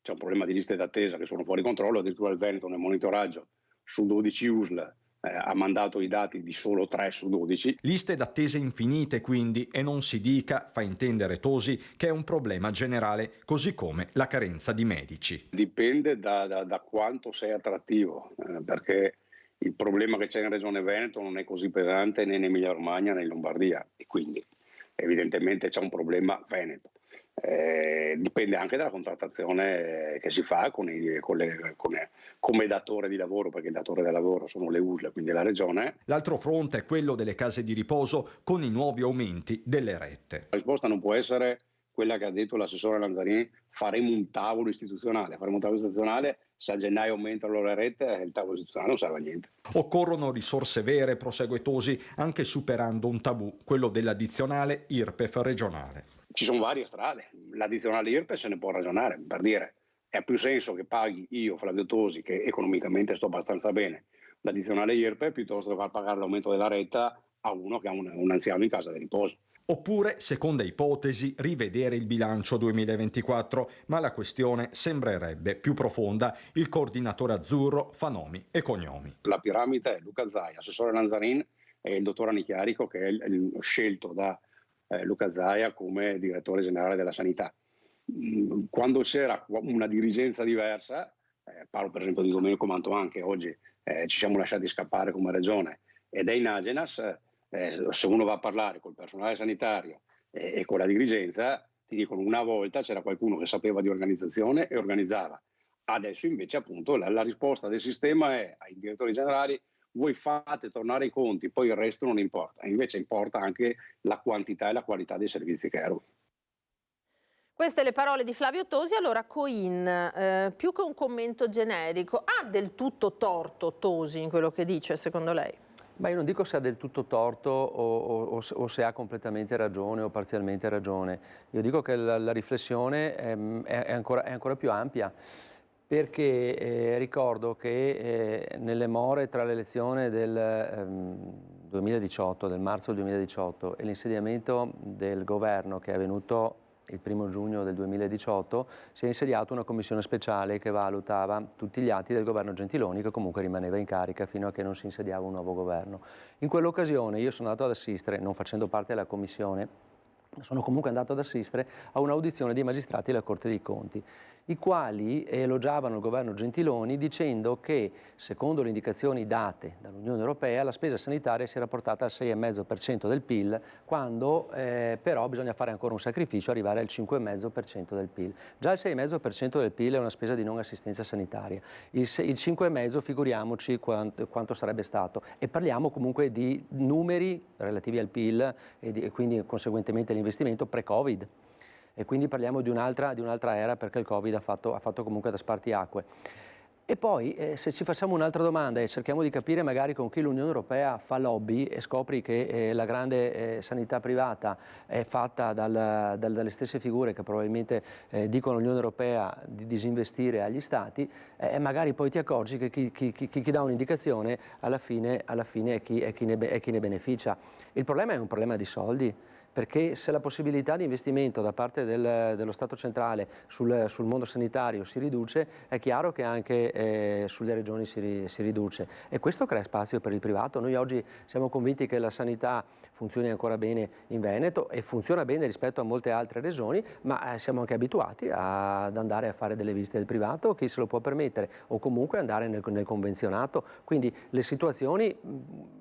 P: c'è un problema di liste d'attesa che sono fuori controllo, addirittura il Veneto nel monitoraggio su 12 USL ha mandato i dati di solo 3 su 12.
Q: Liste d'attesa infinite quindi, e non si dica, fa intendere Tosi, che è un problema generale, così come la carenza di medici.
P: Dipende da quanto sei attrattivo, perché il problema che c'è in Regione Veneto non è così pesante né in Emilia Romagna né in Lombardia, e quindi evidentemente c'è un problema Veneto. Dipende anche dalla contrattazione che si fa come datore di lavoro, perché il datore del lavoro sono le USL, quindi la regione.
Q: L'altro fronte è quello delle case di riposo con i nuovi aumenti delle rette.
P: La risposta non può essere quella che ha detto l'assessore Lanzarini: faremo un tavolo istituzionale. Se a gennaio aumentano le rette, il tavolo istituzionale non serve a niente.
Q: Occorrono risorse vere, prosegue Tosi, anche superando un tabù, quello dell'addizionale IRPEF regionale.
P: Ci sono varie strade, l'addizionale IRPEF se ne può ragionare, per dire, ha più senso che paghi io, Flavio Tosi, che economicamente sto abbastanza bene, l'addizionale IRPEF piuttosto che far pagare l'aumento della retta a uno che ha un anziano in casa di riposo.
Q: Oppure, seconda ipotesi, rivedere il bilancio 2024, ma la questione sembrerebbe più profonda. Il coordinatore azzurro fa nomi e cognomi.
P: La piramide è Luca Zaia, assessore Lanzarin e il dottor Anichiarico, che è scelto da Luca Zaia come direttore generale della sanità. Quando c'era una dirigenza diversa, parlo per esempio di Domenico Mantovan, che oggi ci siamo lasciati scappare come regione, ed è in Agenas, se uno va a parlare col personale sanitario e con la dirigenza, ti dicono una volta c'era qualcuno che sapeva di organizzazione e organizzava. Adesso invece appunto la risposta del sistema è ai direttori generali: voi fate tornare i conti, poi il resto non importa. Invece importa anche la quantità e la qualità dei servizi che erogano.
A: Queste le parole di Flavio Tosi. Allora Coin, più che un commento generico, ha del tutto torto Tosi in quello che dice, secondo lei?
O: Ma io non dico se ha del tutto torto o se ha completamente ragione o parzialmente ragione. Io dico che la riflessione è ancora più ampia. Perché ricordo che nelle more tra l'elezione del 2018, del marzo del 2018, e l'insediamento del governo che è avvenuto il 1° giugno del 2018, si è insediata una commissione speciale che valutava tutti gli atti del governo Gentiloni, che comunque rimaneva in carica fino a che non si insediava un nuovo governo. In quell'occasione io sono andato ad assistere, non facendo parte della commissione, sono comunque andato ad assistere a un'audizione dei magistrati della Corte dei Conti, i quali elogiavano il governo Gentiloni dicendo che, secondo le indicazioni date dall'Unione Europea, la spesa sanitaria si era portata al 6,5% del PIL, quando però bisogna fare ancora un sacrificio, arrivare al 5,5% del PIL. Già il 6,5% del PIL è una spesa di non assistenza sanitaria, il 5,5% figuriamoci quanto sarebbe stato, e parliamo comunque di numeri relativi al PIL e quindi conseguentemente l'investimento pre-Covid. E quindi parliamo di un'altra era, perché il Covid ha fatto comunque da spartiacque. E poi se ci facciamo un'altra domanda e cerchiamo di capire magari con chi l'Unione Europea fa lobby, e scopri che la grande sanità privata è fatta dalle stesse figure che probabilmente dicono all'Unione Europea di disinvestire agli Stati, magari poi ti accorgi che chi dà un'indicazione alla fine è chi ne beneficia. Il problema è un problema di soldi, perché se la possibilità di investimento da parte dello Stato centrale sul mondo sanitario si riduce, è chiaro che anche sulle regioni si riduce, e questo crea spazio per il privato. Noi oggi siamo convinti che la sanità funzioni ancora bene in Veneto e funziona bene rispetto a molte altre regioni, ma siamo anche abituati ad andare a fare delle visite del privato, chi se lo può permettere, o comunque andare nel convenzionato. Quindi le situazioni,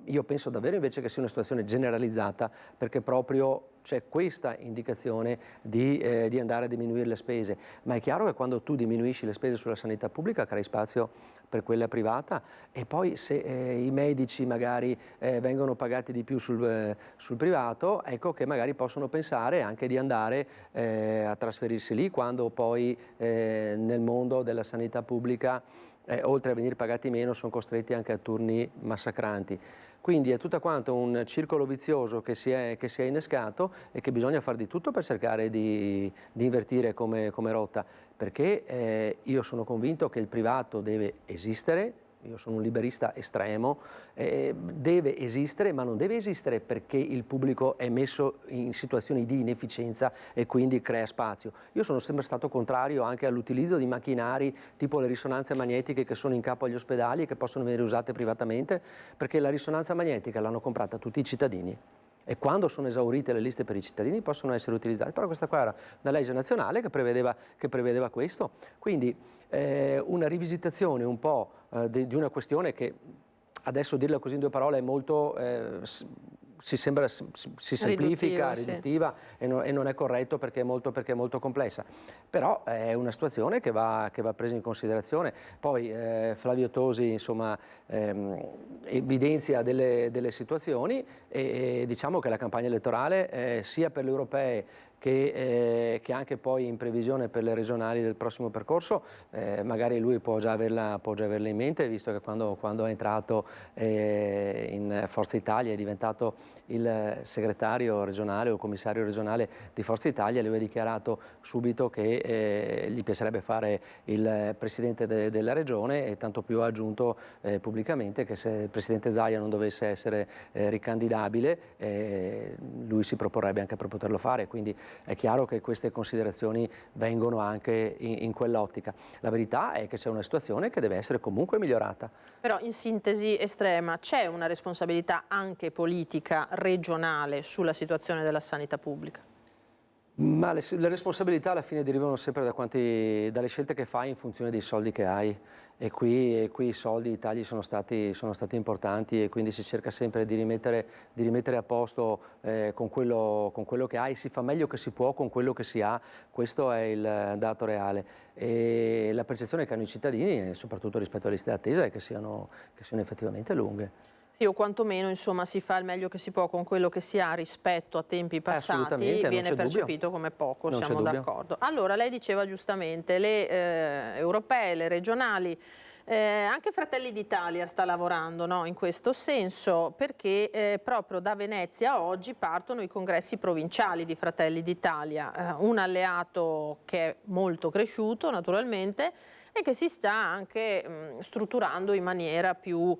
O: io penso davvero invece che sia una situazione generalizzata, perché proprio c'è questa indicazione di andare a diminuire le spese, ma è chiaro che quando tu diminuisci le spese sulla sanità pubblica crei spazio per quella privata, e poi se i medici magari vengono pagati di più sul privato, ecco che magari possono pensare anche di andare a trasferirsi lì, quando poi nel mondo della sanità pubblica oltre a venire pagati meno sono costretti anche a turni massacranti. Quindi è tutto quanto un circolo vizioso che si è innescato e che bisogna fare di tutto per cercare di invertire come rotta, perché io sono convinto che il privato deve esistere. Io sono un liberista estremo, deve esistere, ma non deve esistere perché il pubblico è messo in situazioni di inefficienza e quindi crea spazio. Io sono sempre stato contrario anche all'utilizzo di macchinari tipo le risonanze magnetiche che sono in capo agli ospedali e che possono venire usate privatamente, perché la risonanza magnetica l'hanno comprata tutti i cittadini. E quando sono esaurite le liste per i cittadini possono essere utilizzate. Però questa qua era una legge nazionale che prevedeva questo. Quindi una rivisitazione un po' di una questione che, adesso dirla così in due parole, è molto... si semplifica, riduttiva, sì. e non è corretto perché è molto complessa. Però è una situazione che va presa in considerazione. Poi Flavio Tosi insomma evidenzia delle situazioni e diciamo che la campagna elettorale sia per le europee che anche poi in previsione per le regionali del prossimo percorso, magari lui può già averla in mente, visto che quando è entrato in Forza Italia è diventato il segretario regionale o commissario regionale di Forza Italia, lui ha dichiarato subito che gli piacerebbe fare il presidente della regione, e tanto più ha aggiunto pubblicamente che se il presidente Zaia non dovesse essere ricandidabile, lui si proporrebbe anche per poterlo fare. Quindi è chiaro che queste considerazioni vengono anche in quell'ottica. La verità è che c'è una situazione che deve essere comunque migliorata.
A: Però in sintesi estrema c'è una responsabilità anche politica regionale sulla situazione della sanità pubblica?
O: Ma le responsabilità alla fine derivano sempre dalle scelte che fai in funzione dei soldi che hai, e qui i soldi, i tagli sono stati importanti, e quindi si cerca sempre di rimettere a posto con quello che hai. Si fa meglio che si può con quello che si ha, questo è il dato reale, e la percezione che hanno i cittadini, soprattutto rispetto alle liste d'attesa, è che siano effettivamente lunghe.
A: Sì, o quantomeno insomma si fa il meglio che si può con quello che si ha rispetto a tempi passati, viene percepito come poco, siamo d'accordo. Allora, lei diceva giustamente, le europee, le regionali, anche Fratelli d'Italia sta lavorando, no, in questo senso, perché proprio da Venezia a oggi partono i congressi provinciali di Fratelli d'Italia, un alleato che è molto cresciuto naturalmente, e che si sta anche strutturando in maniera più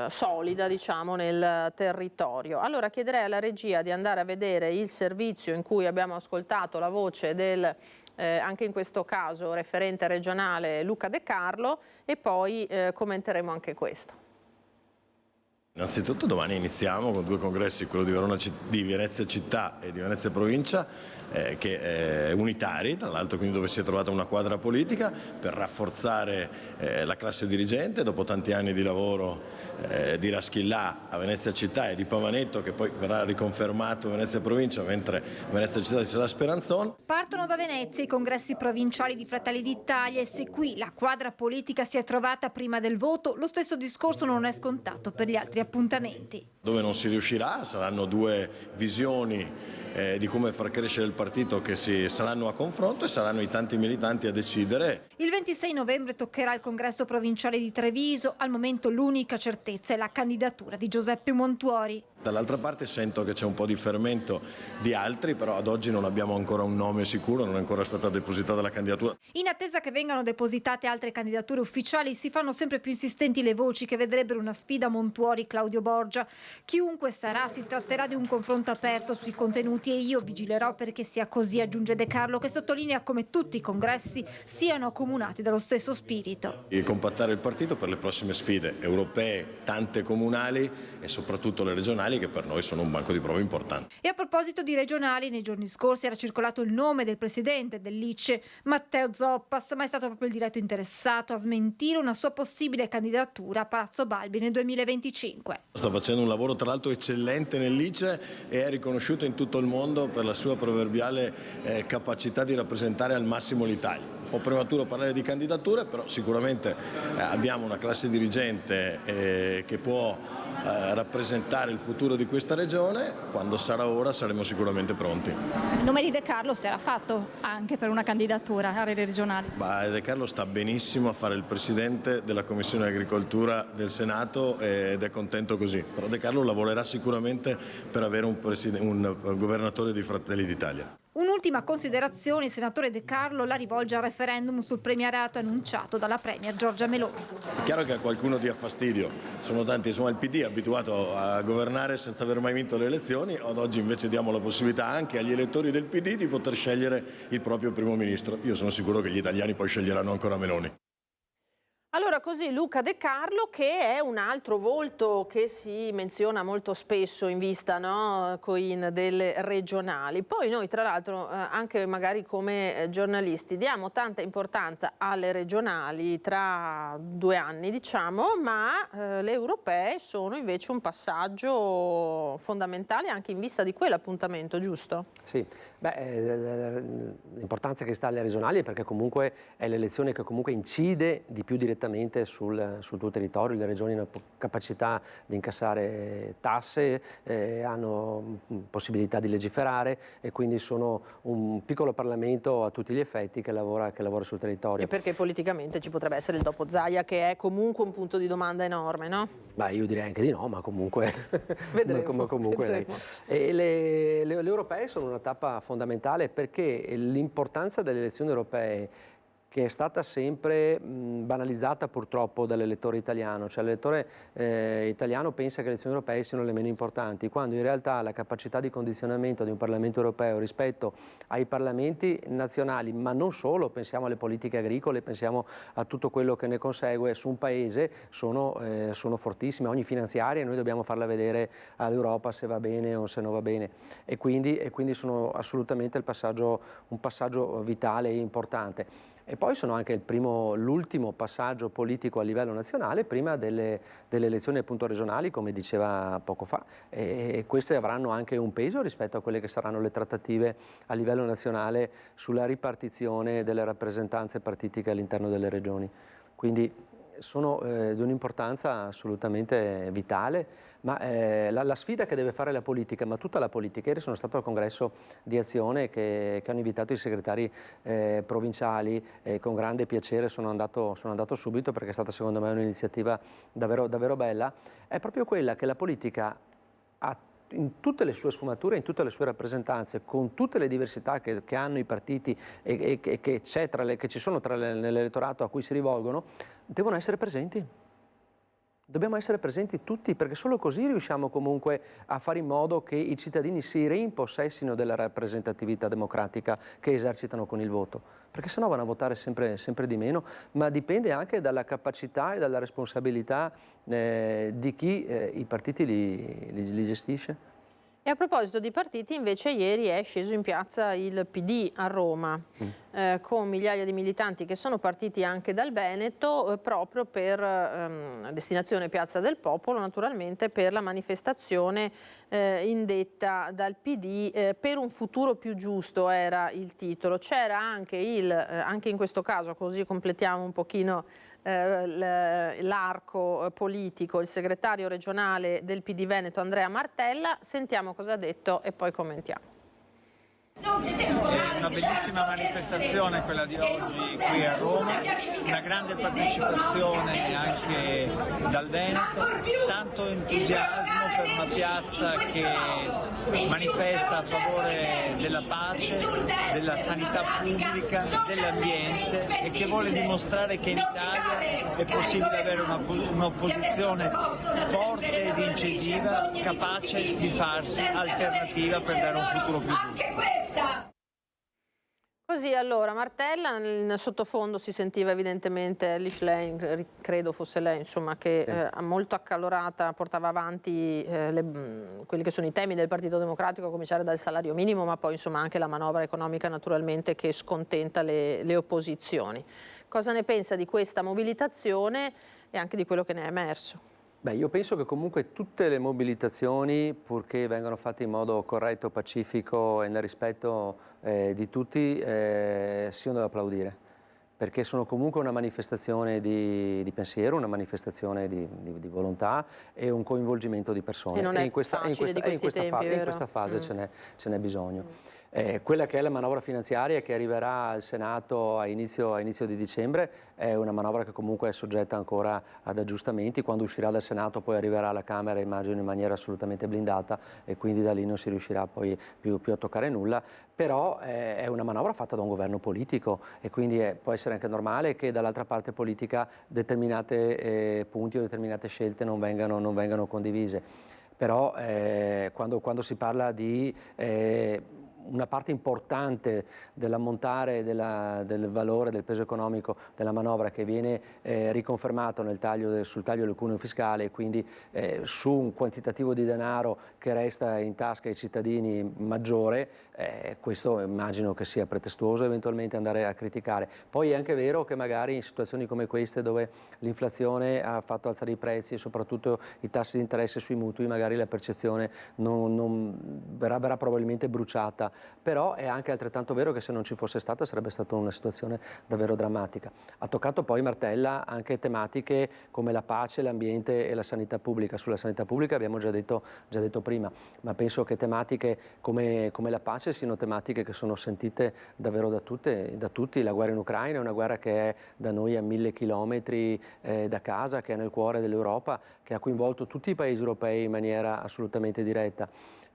A: solida, diciamo, nel territorio. Allora chiederei alla regia di andare a vedere il servizio in cui abbiamo ascoltato la voce del, anche in questo caso, referente regionale Luca De Carlo, e poi commenteremo anche questo.
R: Innanzitutto domani iniziamo con 2 congressi, quello di Venezia città e di Venezia provincia, che unitari, tra l'altro, quindi dove si è trovata una quadra politica per rafforzare la classe dirigente dopo tanti anni di lavoro di Raschillà a Venezia città e di Pavanetto, che poi verrà riconfermato a Venezia provincia, mentre Venezia città sarà Speranzon.
I: Partono da Venezia i congressi provinciali di Fratelli d'Italia e se qui la quadra politica si è trovata prima del voto, lo stesso discorso non è scontato per gli altri appuntamenti.
R: Dove non si riuscirà saranno 2 visioni di come far crescere il partito che saranno a confronto e saranno i tanti militanti a decidere.
I: Il 26 novembre toccherà il congresso provinciale di Treviso, al momento l'unica certezza è la candidatura di Giuseppe Montuori.
R: Dall'altra parte sento che c'è un po' di fermento di altri, però ad oggi non abbiamo ancora un nome sicuro, non è ancora stata depositata la candidatura.
I: In attesa che vengano depositate altre candidature ufficiali, si fanno sempre più insistenti le voci che vedrebbero una sfida Montuori-Claudio Borgia. Chiunque sarà, si tratterà di un confronto aperto sui contenuti e io vigilerò perché sia così, aggiunge De Carlo, che sottolinea come tutti i congressi siano accomunati dallo stesso spirito.
R: E compattare il partito per le prossime sfide europee, tante comunali e soprattutto le regionali, che per noi sono un banco di prova importante.
I: E a proposito di regionali, nei giorni scorsi era circolato il nome del presidente del Licce, Matteo Zoppas, ma è stato proprio il diretto interessato a smentire una sua possibile candidatura a Palazzo Balbi nel 2025.
R: Sta facendo un lavoro tra l'altro eccellente nel Licce e è riconosciuto in tutto il mondo per la sua proverbiale capacità di rappresentare al massimo l'Italia. Un po' prematuro parlare di candidature, però sicuramente abbiamo una classe dirigente che può rappresentare il futuro di questa regione. Quando sarà ora saremo sicuramente pronti.
S: Il nome di De Carlo si era fatto anche per una candidatura alle regionali.
R: De Carlo sta benissimo a fare il presidente della Commissione Agricoltura del Senato ed è contento così. Però De Carlo lavorerà sicuramente per avere un governatore di Fratelli d'Italia.
I: Un'ultima considerazione, il senatore De Carlo la rivolge al referendum sul premierato annunciato dalla premier Giorgia Meloni.
R: È chiaro che a qualcuno dia fastidio, sono tanti, insomma il PD è abituato a governare senza aver mai vinto le elezioni, ad oggi invece diamo la possibilità anche agli elettori del PD di poter scegliere il proprio primo ministro. Io sono sicuro che gli italiani poi sceglieranno ancora Meloni.
A: Allora così Luca De Carlo, che è un altro volto che si menziona molto spesso in vista, no, Coin, delle regionali. Poi noi tra l'altro anche magari come giornalisti diamo tanta importanza alle regionali tra 2 anni diciamo, ma le europee sono invece un passaggio fondamentale anche in vista di quell'appuntamento, giusto?
O: Sì, l'importanza che sta alle regionali è perché comunque è l'elezione che comunque incide di più direttamente sul tuo territorio. Le regioni hanno capacità di incassare tasse, hanno possibilità di legiferare e quindi sono un piccolo Parlamento a tutti gli effetti che lavora sul territorio.
A: E perché politicamente ci potrebbe essere il dopo Zaia, che è comunque un punto di domanda enorme, no?
O: Io direi anche di no, ma comunque
A: vedremo.
O: E le europee sono una tappa fondamentale perché l'importanza delle elezioni europee, che è stata sempre banalizzata purtroppo dall'elettore italiano, cioè l'elettore italiano pensa che le elezioni europee siano le meno importanti, quando in realtà la capacità di condizionamento di un Parlamento europeo rispetto ai Parlamenti nazionali, ma non solo, pensiamo alle politiche agricole, pensiamo a tutto quello che ne consegue su un paese, sono fortissime. Ogni finanziaria noi dobbiamo farla vedere all'Europa se va bene o se non va bene, e quindi sono assolutamente un passaggio vitale e importante. E poi sono anche l'ultimo passaggio politico a livello nazionale prima delle elezioni appunto regionali, come diceva poco fa, e queste avranno anche un peso rispetto a quelle che saranno le trattative a livello nazionale sulla ripartizione delle rappresentanze partitiche all'interno delle regioni. Quindi sono di un'importanza assolutamente vitale, ma la sfida che deve fare la politica, ma tutta la politica. Ieri sono stato al congresso di Azione che hanno invitato i segretari provinciali, con grande piacere sono andato subito perché è stata secondo me un'iniziativa davvero, davvero bella. È proprio quella che la politica ha in tutte le sue sfumature, in tutte le sue rappresentanze, con tutte le diversità che hanno i partiti e che ci sono nell'elettorato a cui si rivolgono, devono essere presenti. Dobbiamo essere presenti tutti, perché solo così riusciamo comunque a fare in modo che i cittadini si rimpossessino della rappresentatività democratica che esercitano con il voto, perché sennò vanno a votare sempre di meno, ma dipende anche dalla capacità e dalla responsabilità di chi i partiti li gestisce.
A: E a proposito di partiti, invece ieri è sceso in piazza il PD a Roma, con migliaia di militanti che sono partiti anche dal Veneto, proprio per destinazione Piazza del Popolo, naturalmente per la manifestazione indetta dal PD per un futuro più giusto, era il titolo. C'era anche anche in questo caso, così completiamo un pochino l'arco politico, il segretario regionale del PD Veneto Andrea Martella. Sentiamo cosa ha detto e poi commentiamo.
T: È una bellissima manifestazione quella di oggi qui a Roma, una grande partecipazione anche dal Veneto, tanto entusiasmo per una piazza che manifesta a favore della pace, della sanità pubblica, dell'ambiente e che vuole dimostrare che in Italia è possibile avere un'opposizione forte ed incisiva, capace di farsi alternativa per dare un futuro più giusto.
A: Così allora Martella, nel sottofondo si sentiva evidentemente Elish Lane, credo fosse lei, insomma, che molto accalorata portava avanti quelli che sono i temi del Partito Democratico, a cominciare dal salario minimo, ma poi insomma anche la manovra economica naturalmente che scontenta le opposizioni. Cosa ne pensa di questa mobilitazione e anche di quello che ne è emerso?
O: Beh, io penso che comunque tutte le mobilitazioni, purché vengano fatte in modo corretto, pacifico e nel rispetto di tutti, siano da applaudire, perché sono comunque una manifestazione di pensiero, una manifestazione di volontà e un coinvolgimento di persone.
A: E non è facile di questi tempi, vero?
O: In questa fase ce n'è bisogno. Quella che è la manovra finanziaria che arriverà al Senato a inizio di dicembre è una manovra che comunque è soggetta ancora ad aggiustamenti. Quando uscirà dal Senato poi arriverà alla Camera, immagino in maniera assolutamente blindata, e quindi da lì non si riuscirà poi più a toccare nulla. Però è una manovra fatta da un governo politico e quindi può essere anche normale che dall'altra parte politica determinate punti o determinate scelte non vengano condivise. Però quando si parla di una parte importante dell'ammontare del valore, del peso economico della manovra che viene riconfermato sul taglio del cuneo fiscale e quindi su un quantitativo di denaro che resta in tasca ai cittadini maggiore, questo immagino che sia pretestuoso eventualmente andare a criticare. Poi è anche vero che magari in situazioni come queste, dove l'inflazione ha fatto alzare i prezzi e soprattutto i tassi di interesse sui mutui, magari la percezione verrà probabilmente bruciata. Però è anche altrettanto vero che se non ci fosse stata sarebbe stata una situazione davvero drammatica. Ha toccato poi Martella anche tematiche come la pace, l'ambiente e la sanità pubblica. Sulla sanità pubblica abbiamo già detto prima, ma penso che tematiche come la pace siano tematiche che sono sentite davvero da tutti. La guerra in Ucraina è una guerra che è da noi a 1000 chilometri da casa, che è nel cuore dell'Europa, che ha coinvolto tutti i paesi europei in maniera assolutamente diretta.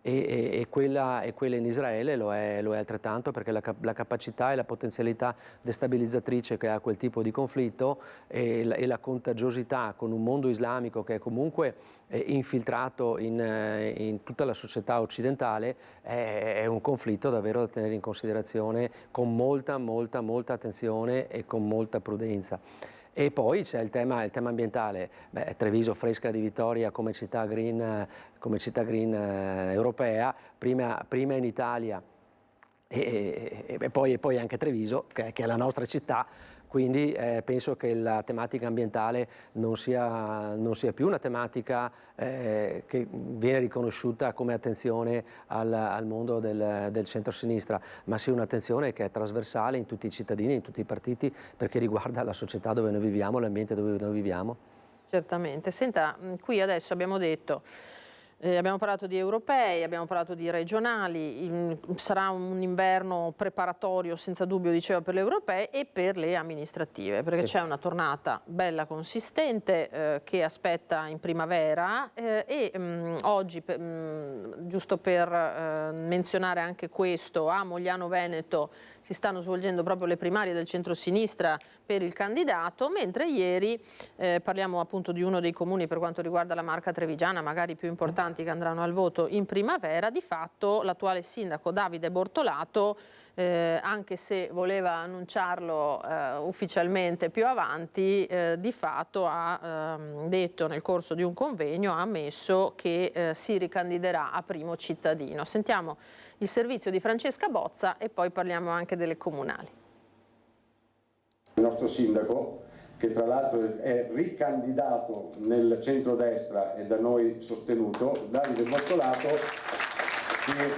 O: E quella in Israele lo è altrettanto, perché la capacità e la potenzialità destabilizzatrice che ha quel tipo di conflitto e la contagiosità con un mondo islamico che è comunque infiltrato in tutta la società occidentale è un conflitto davvero da tenere in considerazione con molta attenzione e con molta prudenza. E poi c'è il tema ambientale. Treviso, fresca di vittoria come città green europea, prima in Italia e poi anche Treviso, che è la nostra città. Quindi penso che la tematica ambientale non sia più una tematica che viene riconosciuta come attenzione al mondo del centro-sinistra, ma sia un'attenzione che è trasversale in tutti i cittadini, in tutti i partiti, perché riguarda la società dove noi viviamo, l'ambiente dove noi viviamo.
A: Certamente. Senta, qui adesso abbiamo detto Abbiamo parlato di europei, abbiamo parlato di regionali, sarà un inverno preparatorio senza dubbio, diceva, per le europee e per le amministrative, perché c'è una tornata bella consistente che aspetta in primavera oggi, giusto per menzionare anche questo, a Mogliano Veneto si stanno svolgendo proprio le primarie del centro-sinistra per il candidato, mentre ieri, parliamo appunto di uno dei comuni per quanto riguarda la Marca Trevigiana, magari più importanti che andranno al voto in primavera, di fatto l'attuale sindaco Davide Bortolato, anche se voleva annunciarlo ufficialmente più avanti, di fatto ha detto nel corso di un convegno, ha ammesso che si ricandiderà a primo cittadino. Sentiamo il servizio di Francesca Bozza e poi parliamo anche delle comunali.
U: Il nostro sindaco, che tra l'altro è ricandidato nel centrodestra e da noi sostenuto, Davide Bortolato, che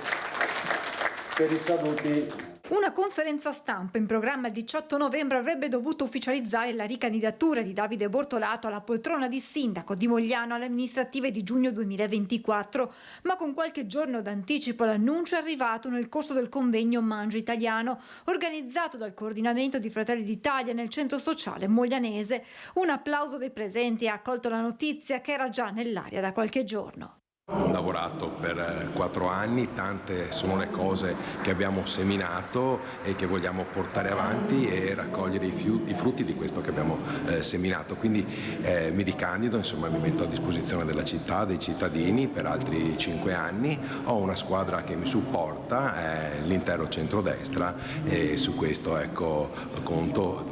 U: per i saluti.
I: Una conferenza stampa in programma il 18 novembre avrebbe dovuto ufficializzare la ricandidatura di Davide Bortolato alla poltrona di sindaco di Mogliano alle amministrative di giugno 2024, ma con qualche giorno d'anticipo l'annuncio è arrivato nel corso del convegno Mangia Italiano, organizzato dal coordinamento di Fratelli d'Italia nel centro sociale moglianese. Un applauso dei presenti ha accolto la notizia che era già nell'aria da qualche giorno.
V: Ho lavorato per 4 anni, tante sono le cose che abbiamo seminato e che vogliamo portare avanti e raccogliere i frutti di questo che abbiamo seminato. Quindi mi ricandido, insomma mi metto a disposizione della città, dei cittadini per altri 5 anni. Ho una squadra che mi supporta, l'intero centrodestra, e su questo conto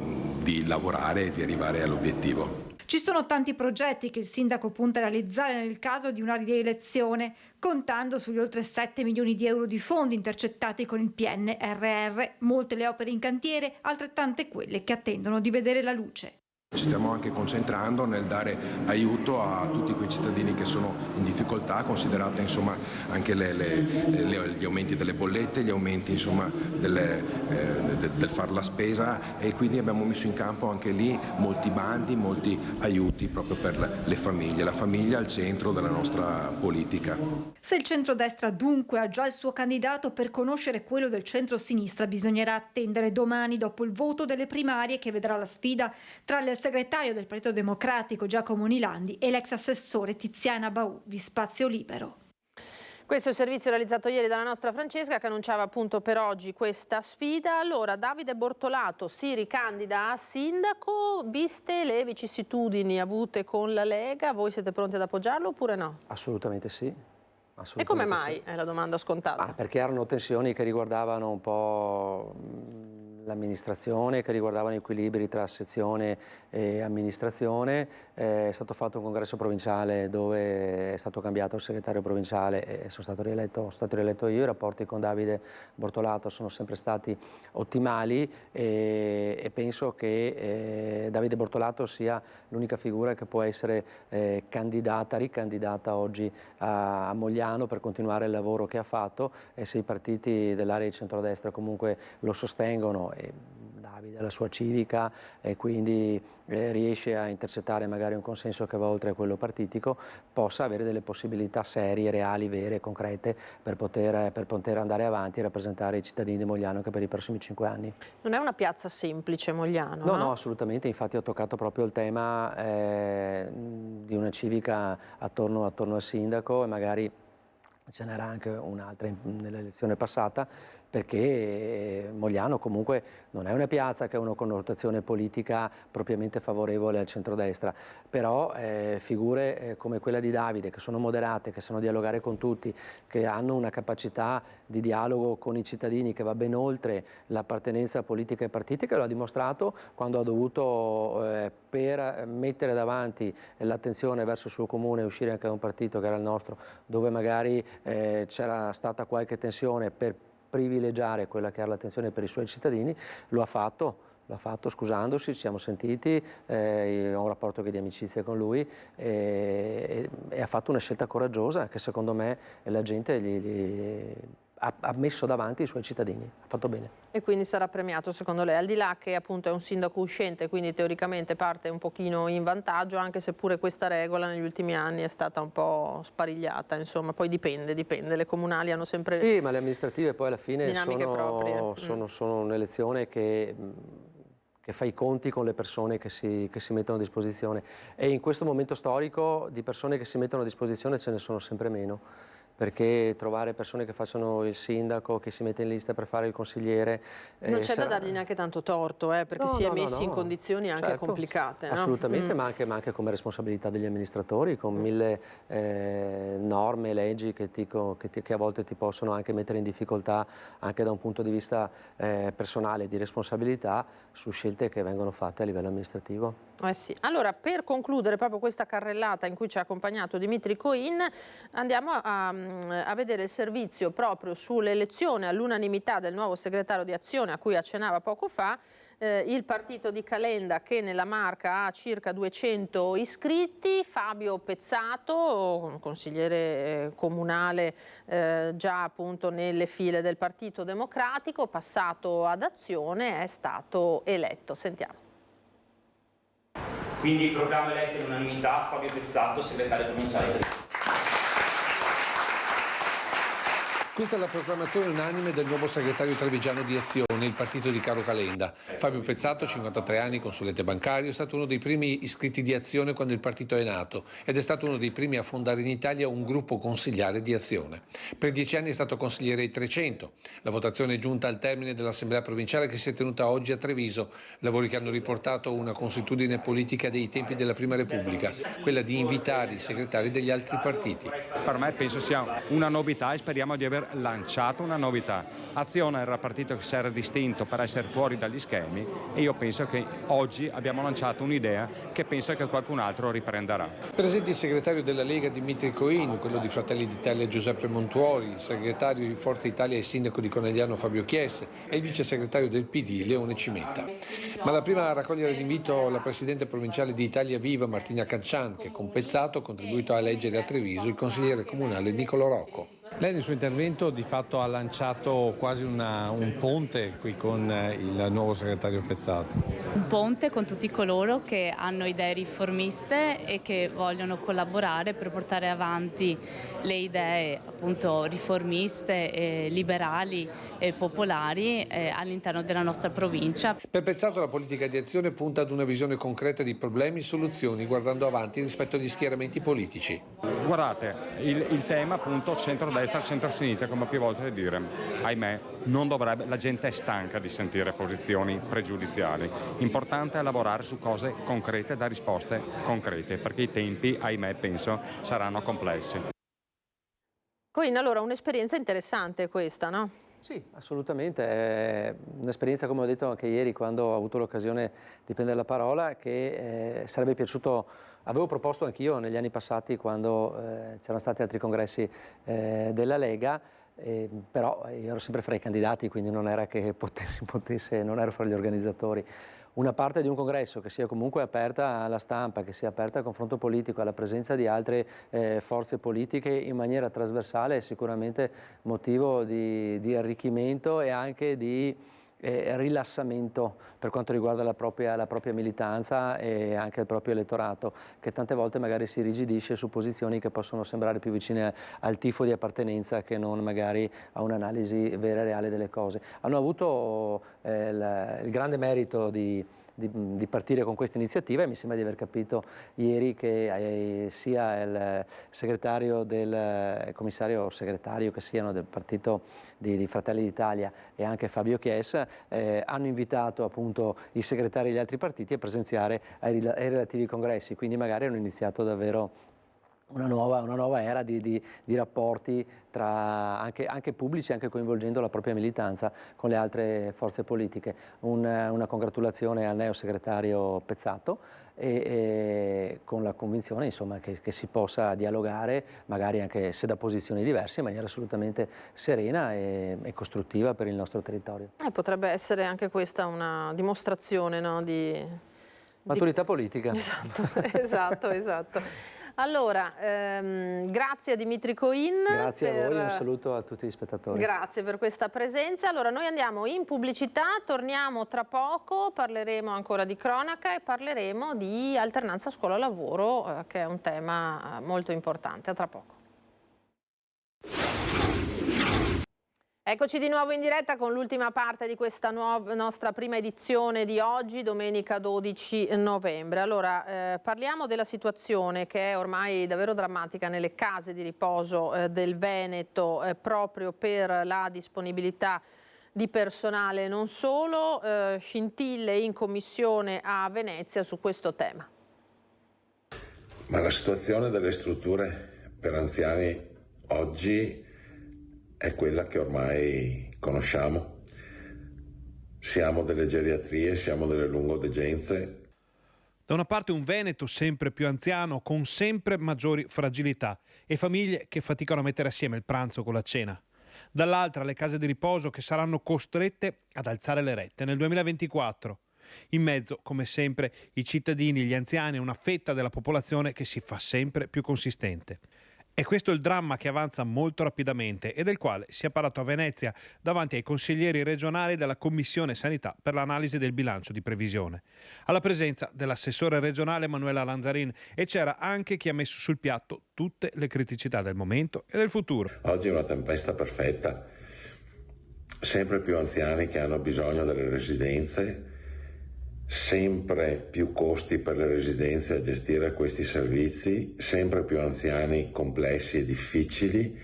V: di lavorare e di arrivare all'obiettivo.
I: Ci sono tanti progetti che il sindaco punta a realizzare nel caso di una rielezione, contando sugli oltre 7 milioni di euro di fondi intercettati con il PNRR, molte le opere in cantiere, altrettante quelle che attendono di vedere la luce.
V: Ci stiamo anche concentrando nel dare aiuto a tutti quei cittadini che sono in difficoltà, considerate insomma anche gli aumenti delle bollette, gli aumenti insomma del far la spesa, e quindi abbiamo messo in campo anche lì molti bandi, molti aiuti proprio per le famiglie, la famiglia al centro della nostra politica.
I: Se il centrodestra dunque ha già il suo candidato, per conoscere quello del centro-sinistra bisognerà attendere domani dopo il voto delle primarie, che vedrà la sfida tra il segretario del Partito Democratico Giacomo Nilandi e l'ex assessore Tiziana Bau di Spazio Libero.
A: Questo è il servizio realizzato ieri dalla nostra Francesca, che annunciava appunto per oggi questa sfida. Allora, Davide Bortolato si ricandida a sindaco, viste le vicissitudini avute con la Lega, voi siete pronti ad appoggiarlo oppure no?
O: Assolutamente sì.
A: E come mai? È la domanda scontata.
O: Perché erano tensioni che riguardavano un po' l'amministrazione, che riguardavano equilibri tra sezione e amministrazione. È stato fatto un congresso provinciale dove è stato cambiato il segretario provinciale e sono stato rieletto io. I rapporti con Davide Bortolato sono sempre stati ottimali e penso che Davide Bortolato sia l'unica figura che può essere ricandidata oggi a Mogliano per continuare il lavoro che ha fatto, e se i partiti dell'area di centrodestra comunque lo sostengono, e Davide ha la sua civica e quindi riesce a intercettare magari un consenso che va oltre a quello partitico, possa avere delle possibilità serie, reali, vere, concrete per poter andare avanti e rappresentare i cittadini di Mogliano anche per i prossimi 5 anni.
A: Non è una piazza semplice Mogliano,
O: no? No, assolutamente, infatti ho toccato proprio il tema di una civica attorno al sindaco, e magari ce n'era anche un'altra nell'elezione passata, perché Mogliano comunque non è una piazza che ha una connotazione politica propriamente favorevole al centrodestra, però figure come quella di Davide, che sono moderate, che sanno dialogare con tutti, che hanno una capacità di dialogo con i cittadini che va ben oltre l'appartenenza politica e partitica, lo ha dimostrato quando ha dovuto, per mettere davanti l'attenzione verso il suo comune, uscire anche da un partito che era il nostro, dove magari c'era stata qualche tensione, per privilegiare quella che era l'attenzione per i suoi cittadini. Lo ha fatto scusandosi, ci siamo sentiti, ho un rapporto di amicizia con lui, e ha fatto una scelta coraggiosa che secondo me la gente ha messo davanti i suoi cittadini, ha fatto bene.
A: E quindi sarà premiato secondo lei, al di là che appunto è un sindaco uscente, quindi teoricamente parte un pochino in vantaggio, anche se pure questa regola negli ultimi anni è stata un po' sparigliata, insomma, poi dipende, le comunali hanno sempre...
O: Sì, ma le amministrative poi alla fine
A: dinamiche proprie.
O: sono un'elezione che fa i conti con le persone che si mettono a disposizione, e in questo momento storico di persone che si mettono a disposizione ce ne sono sempre meno, perché trovare persone che facciano il sindaco, che si mette in lista per fare il consigliere...
A: Non c'è da dargli neanche tanto torto, perché
O: No,
A: si è
O: no,
A: messi in condizioni anche
O: certo,
A: complicate.
O: Assolutamente, ma anche come responsabilità degli amministratori, con mille norme, leggi che a volte ti possono anche mettere in difficoltà anche da un punto di vista personale, di responsabilità, su scelte che vengono fatte a livello amministrativo.
A: Sì. Allora, per concludere proprio questa carrellata in cui ci ha accompagnato Dmitry Coin, andiamo a vedere il servizio proprio sull'elezione all'unanimità del nuovo segretario di Azione a cui accennava poco fa. Il partito di Calenda, che nella Marca ha circa 200 iscritti, Fabio Pezzato, consigliere comunale già appunto nelle file del Partito Democratico, passato ad Azione, è stato eletto. Sentiamo.
B: Quindi proclamo eletto all'unanimità Fabio Pezzato, segretario provinciale.
K: Questa è la proclamazione unanime del nuovo segretario trevigiano di Azione, il partito di Caro Calenda. Fabio Pezzato, 53 anni, consulente bancario, è stato uno dei primi iscritti di Azione quando il partito è nato ed è stato uno dei primi a fondare in Italia un gruppo consigliare di Azione. Per 10 anni è stato consigliere ai 300. La votazione è giunta al termine dell'Assemblea provinciale che si è tenuta oggi a Treviso, lavori che hanno riportato una consuetudine politica dei tempi della Prima Repubblica, quella di invitare i segretari degli altri partiti.
D: Per me penso sia una novità e speriamo di aver lanciato una novità. Azione era il partito che si era distinto per essere fuori dagli schemi e io penso che oggi abbiamo lanciato un'idea che penso che qualcun altro riprenderà.
K: Presenti il segretario della Lega Dmitry Coin, quello di Fratelli d'Italia Giuseppe Montuori, il segretario di Forza Italia e sindaco di Conegliano Fabio Chies e il vice segretario del PD Leone Cimetta. Ma la prima a raccogliere l'invito la presidente provinciale di Italia Viva Martina Cancian, che con Pezzato ha contribuito a eleggere a Treviso il consigliere comunale Nicolo Rocco. Lei nel suo intervento di fatto ha lanciato quasi un ponte qui con il nuovo segretario Pezzato.
W: Un ponte con tutti coloro che hanno idee riformiste e che vogliono collaborare per portare avanti le idee appunto riformiste, liberali e popolari all'interno della nostra provincia.
K: Per Pezzato la politica di Azione punta ad una visione concreta di problemi e soluzioni guardando avanti rispetto agli schieramenti politici.
D: Guardate, il tema appunto centrodestra, centrosinistra, come più volte dire, ahimè, non dovrebbe, la gente è stanca di sentire posizioni pregiudiziali. Importante è lavorare su cose concrete, da risposte concrete, perché i tempi, ahimè, penso, saranno complessi.
A: Coin, allora un'esperienza interessante questa, no?
O: Sì, assolutamente, è un'esperienza, come ho detto anche ieri quando ho avuto l'occasione di prendere la parola, che sarebbe piaciuto, avevo proposto anch'io negli anni passati quando c'erano stati altri congressi della Lega, però io ero sempre fra i candidati, quindi non era che potesse, non ero fra gli organizzatori. Una parte di un congresso che sia comunque aperta alla stampa, che sia aperta al confronto politico, alla presenza di altre forze politiche in maniera trasversale è sicuramente motivo di arricchimento e anche di rilassamento per quanto riguarda la propria militanza e anche il proprio elettorato, che tante volte magari si irrigidisce su posizioni che possono sembrare più vicine al tifo di appartenenza che non magari a un'analisi vera e reale delle cose. Hanno avuto il grande merito di partire con questa iniziativa e mi sembra di aver capito ieri che sia il segretario del commissario segretario che siano del partito di Fratelli d'Italia e anche Fabio Chies hanno invitato appunto i segretari degli altri partiti a presenziare ai relativi congressi, quindi magari hanno iniziato davvero una nuova era di rapporti tra anche pubblici, anche coinvolgendo la propria militanza con le altre forze politiche. Una congratulazione al neo segretario Pezzato e con la convinzione insomma, che si possa dialogare, magari anche se da posizioni diverse, in maniera assolutamente serena e costruttiva per il nostro territorio.
A: Potrebbe essere anche questa una dimostrazione, no, di
O: maturità politica.
A: Esatto. Allora, grazie a Dimitri Coin.
O: Grazie a voi, un saluto a tutti gli spettatori.
A: Grazie per questa presenza. Allora, noi andiamo in pubblicità, torniamo tra poco, parleremo ancora di cronaca e parleremo di alternanza scuola-lavoro, che è un tema molto importante. A tra poco. Eccoci di nuovo in diretta con l'ultima parte di questa nostra prima edizione di oggi, domenica 12 novembre. Allora, parliamo della situazione che è ormai davvero drammatica nelle case di riposo del Veneto, proprio per la disponibilità di personale, non solo, scintille in commissione a Venezia su questo tema.
C: Ma la situazione delle strutture per anziani oggi è quella che ormai conosciamo. Siamo delle geriatrie, siamo delle lungodegenze.
E: Da una parte un Veneto sempre più anziano, con sempre maggiori fragilità e famiglie che faticano a mettere assieme il pranzo con la cena. Dall'altra le case di riposo che saranno costrette ad alzare le rette nel 2024. In mezzo, come sempre, i cittadini, gli anziani e una fetta della popolazione che si fa sempre più consistente. E questo è il dramma che avanza molto rapidamente e del quale si è parlato a Venezia davanti ai consiglieri regionali della Commissione Sanità per l'analisi del bilancio di previsione, alla presenza dell'assessore regionale Emanuela Lanzarin, e c'era anche chi ha messo sul piatto tutte le criticità del momento e del futuro.
C: Oggi è una tempesta perfetta, sempre più anziani che hanno bisogno delle residenze, sempre più costi per le residenze a gestire questi servizi, sempre più anziani complessi e difficili,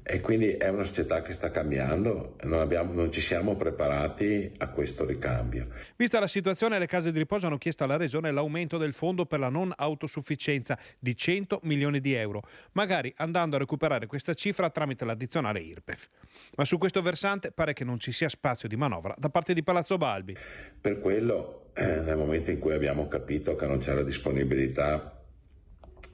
C: e quindi è una società che sta cambiando, non ci siamo preparati a questo ricambio.
E: Vista la situazione, le case di riposo hanno chiesto alla Regione l'aumento del fondo per la non autosufficienza di 100 milioni di euro, magari andando a recuperare questa cifra tramite l'addizionale IRPEF. Ma su questo versante pare che non ci sia spazio di manovra da parte di Palazzo Balbi.
C: Per quello, nel momento in cui abbiamo capito che non c'era disponibilità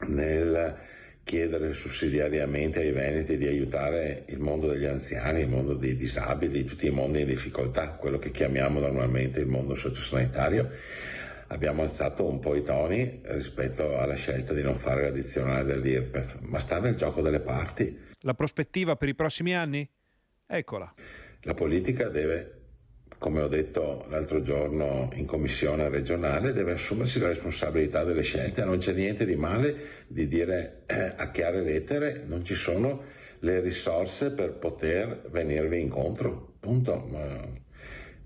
C: nel chiedere sussidiariamente ai veneti di aiutare il mondo degli anziani, il mondo dei disabili, tutti i mondi in difficoltà, quello che chiamiamo normalmente il mondo sociosanitario, abbiamo alzato un po' i toni rispetto alla scelta di non fare l'addizionale dell'IRPEF, ma sta nel gioco delle parti.
E: La prospettiva per i prossimi anni? Eccola.
C: La politica deve, come ho detto l'altro giorno in commissione regionale, deve assumersi la responsabilità delle scelte. Non c'è niente di male di dire a chiare lettere: non ci sono le risorse per poter venirvi incontro, punto.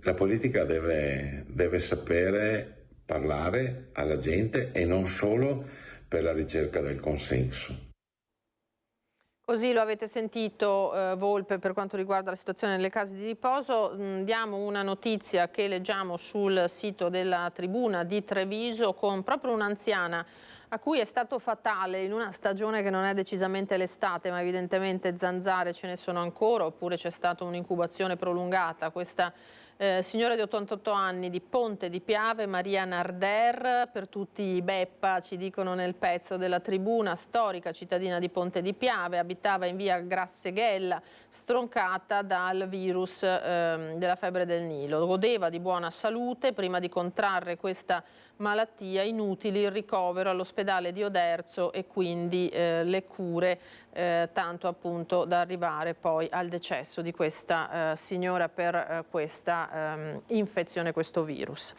C: La politica deve sapere parlare alla gente e non solo per la ricerca del consenso.
A: Così lo avete sentito, Volpe, per quanto riguarda la situazione nelle case di riposo. Diamo una notizia che leggiamo sul sito della Tribuna di Treviso, con proprio un'anziana a cui è stato fatale in una stagione che non è decisamente l'estate, ma evidentemente zanzare ce ne sono ancora, oppure c'è stata un'incubazione prolungata. Questa signora di 88 anni di Ponte di Piave, Maria Narder, per tutti Beppa, ci dicono nel pezzo della Tribuna, storica cittadina di Ponte di Piave, abitava in via Grasseghella, stroncata dal virus della febbre del Nilo. Godeva di buona salute prima di contrarre questa malattia, inutili il ricovero all'ospedale di Oderzo e quindi le cure, tanto appunto da arrivare poi al decesso di questa signora per questa infezione, questo virus.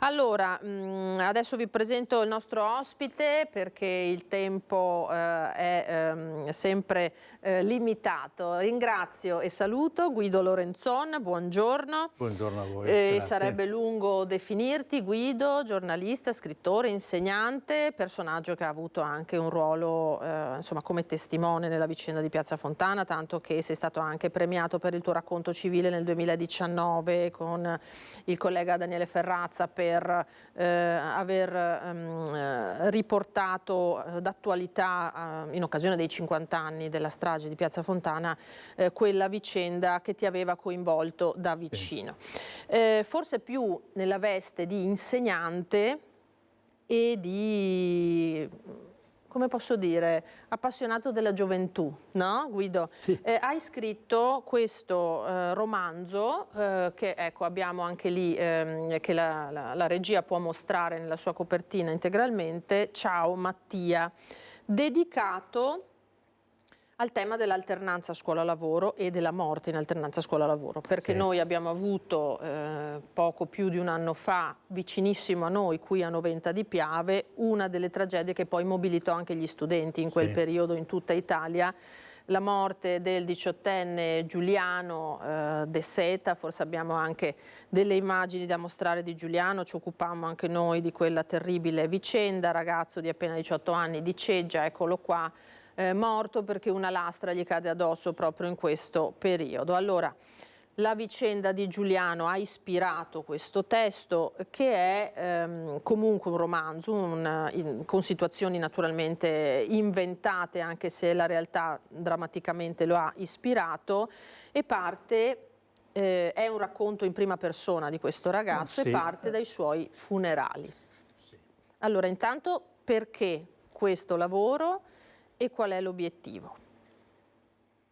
A: Allora, adesso vi presento il nostro ospite, perché il tempo è sempre limitato. Ringrazio e saluto Guido Lorenzon, buongiorno.
K: Buongiorno a voi.
A: Sarebbe lungo definirti, Guido, giornalista, scrittore, insegnante, personaggio che ha avuto anche un ruolo insomma, come testimone nella vicenda di Piazza Fontana, tanto che sei stato anche premiato per il tuo racconto civile nel 2019 con il collega Daniele Ferrazza per aver riportato d'attualità in occasione dei 50 anni della strage di Piazza Fontana quella vicenda che ti aveva coinvolto da vicino. Forse più nella veste di insegnante e di come posso dire, appassionato della gioventù, no Guido?
F: Sì.
A: Hai scritto questo romanzo che ecco abbiamo anche lì, che la regia può mostrare nella sua copertina integralmente, Ciao Mattia, dedicato al tema dell'alternanza scuola-lavoro e della morte in alternanza scuola-lavoro, perché noi abbiamo avuto poco più di un anno fa, vicinissimo a noi, qui a Noventa di Piave, una delle tragedie che poi mobilitò anche gli studenti in quel periodo in tutta Italia, la morte del 18enne Giuliano De Seta. Forse abbiamo anche delle immagini da mostrare di Giuliano, ci occupammo anche noi di quella terribile vicenda, ragazzo di appena 18 anni di Ceggia, eccolo qua, morto perché una lastra gli cade addosso proprio in questo periodo. Allora, la vicenda di Giuliano ha ispirato questo testo che è comunque un romanzo con situazioni naturalmente inventate, anche se la realtà drammaticamente lo ha ispirato, e parte, è un racconto in prima persona di questo ragazzo e parte dai suoi funerali. Allora, intanto, perché questo lavoro e qual è l'obiettivo?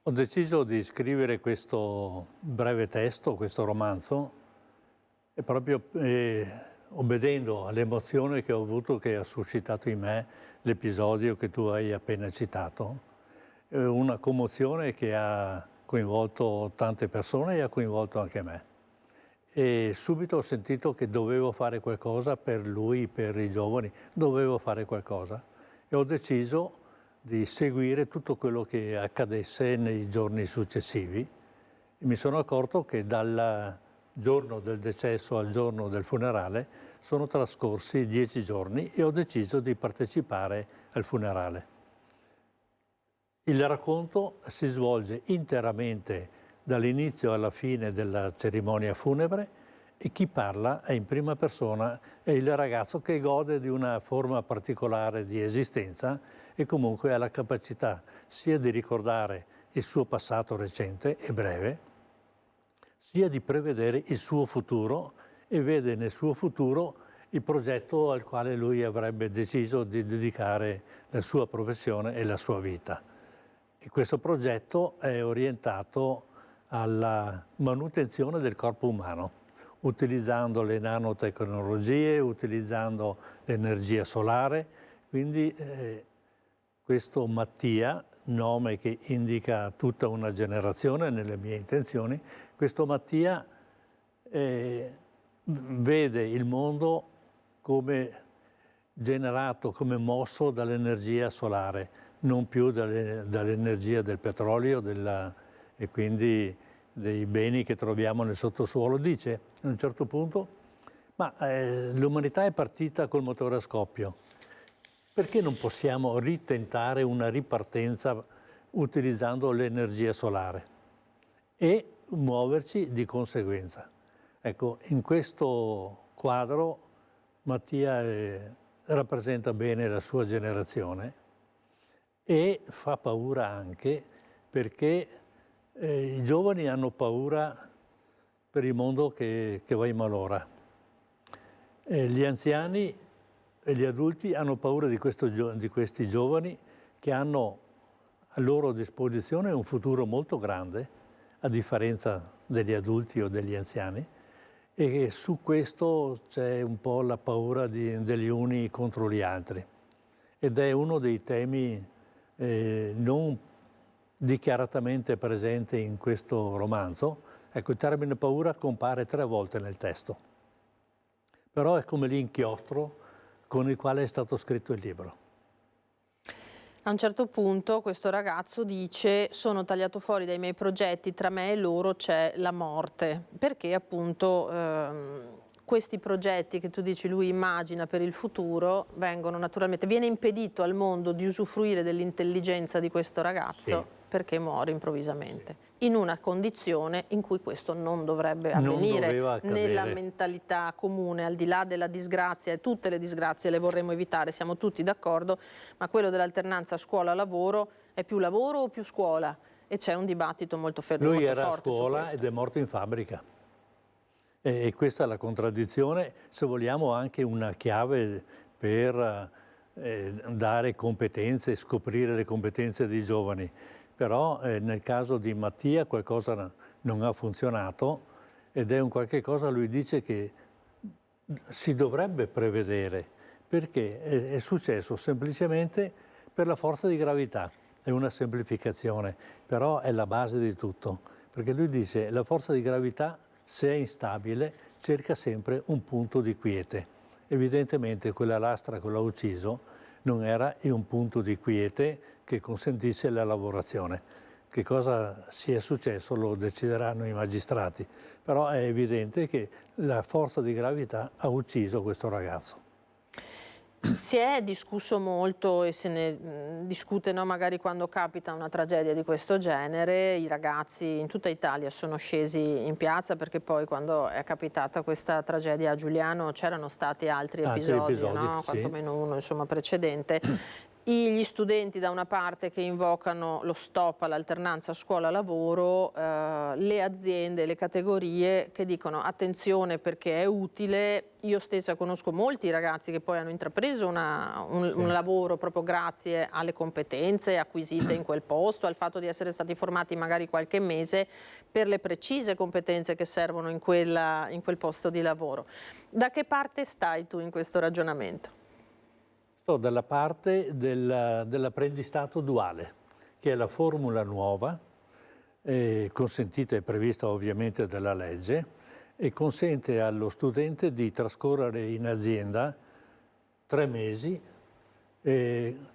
F: Ho deciso di scrivere questo breve testo, questo romanzo, e proprio obbedendo all'emozione che ho avuto, che ha suscitato in me l'episodio che tu hai appena citato. Una commozione che ha coinvolto tante persone e ha coinvolto anche me. E subito ho sentito che dovevo fare qualcosa per lui, per i giovani, dovevo fare qualcosa. E ho deciso di seguire tutto quello che accadesse nei giorni successivi. E mi sono accorto che dal giorno del decesso al giorno del funerale sono trascorsi 10 giorni e ho deciso di partecipare al funerale. Il racconto si svolge interamente dall'inizio alla fine della cerimonia funebre e chi parla è in prima persona, è il ragazzo che gode di una forma particolare di esistenza e comunque ha la capacità sia di ricordare il suo passato recente e breve, sia di prevedere il suo futuro e vede nel suo futuro il progetto al quale lui avrebbe deciso di dedicare la sua professione e la sua vita. E questo progetto è orientato alla manutenzione del corpo umano, utilizzando le nanotecnologie, utilizzando l'energia solare, quindi questo Mattia, nome che indica tutta una generazione nelle mie intenzioni, questo Mattia vede il mondo come generato, come mosso dall'energia solare, non più dall'energia del petrolio e quindi dei beni che troviamo nel sottosuolo. Dice a un certo punto, ma l'umanità è partita col motore a scoppio. Perché non possiamo ritentare una ripartenza utilizzando l'energia solare e muoverci di conseguenza? Ecco, in questo quadro Mattia rappresenta bene la sua generazione e fa paura anche perché i giovani hanno paura per il mondo che va in malora. Gli anziani e gli adulti hanno paura di questi giovani che hanno a loro disposizione un futuro molto grande, a differenza degli adulti o degli anziani, e su questo c'è un po' la paura degli uni contro gli altri. Ed è uno dei temi non dichiaratamente presente in questo romanzo. Ecco, il termine paura compare 3 volte nel testo, però è come l'inchiostro con il quale è stato scritto il libro.
A: A un certo punto questo ragazzo dice: sono tagliato fuori dai miei progetti, tra me e loro c'è la morte, perché appunto questi progetti che tu dici lui immagina per il futuro vengono naturalmente, viene impedito al mondo di usufruire dell'intelligenza di questo ragazzo perché muore improvvisamente, in una condizione in cui questo non dovrebbe avvenire nella mentalità comune, al di là della disgrazia, e tutte le disgrazie le vorremmo evitare, siamo tutti d'accordo, ma quello dell'alternanza scuola-lavoro è più lavoro o più scuola? E c'è un dibattito molto forte.
F: Lui era a scuola ed è morto in fabbrica. E questa è la contraddizione, se vogliamo anche una chiave per dare competenze, scoprire le competenze dei giovani, però nel caso di Mattia qualcosa non ha funzionato ed è un qualche cosa, lui dice, che si dovrebbe prevedere, perché è successo semplicemente per la forza di gravità. È una semplificazione, però è la base di tutto, perché lui dice la forza di gravità, se è instabile, cerca sempre un punto di quiete. Evidentemente quella lastra che l'ha ucciso non era un punto di quiete che consentisse la lavorazione. Che cosa sia successo lo decideranno i magistrati, però è evidente che la forza di gravità ha ucciso questo ragazzo.
A: Si è discusso molto e se ne discute, no? Magari quando capita una tragedia di questo genere, i ragazzi in tutta Italia sono scesi in piazza, perché poi quando è capitata questa tragedia a Giuliano c'erano stati altri episodi, no?
F: Sì.
A: Quantomeno uno, insomma, precedente. Gli studenti da una parte che invocano lo stop all'alternanza scuola-lavoro, le aziende, le categorie che dicono attenzione perché è utile. Io stessa conosco molti ragazzi che poi hanno intrapreso un lavoro proprio grazie alle competenze acquisite in quel posto, al fatto di essere stati formati magari qualche mese per le precise competenze che servono in quel posto di lavoro. Da che parte stai tu in questo ragionamento?
F: Sto dalla parte dell'apprendistato duale, che è la formula nuova, consentita e prevista ovviamente dalla legge, e consente allo studente di trascorrere in azienda 3 mesi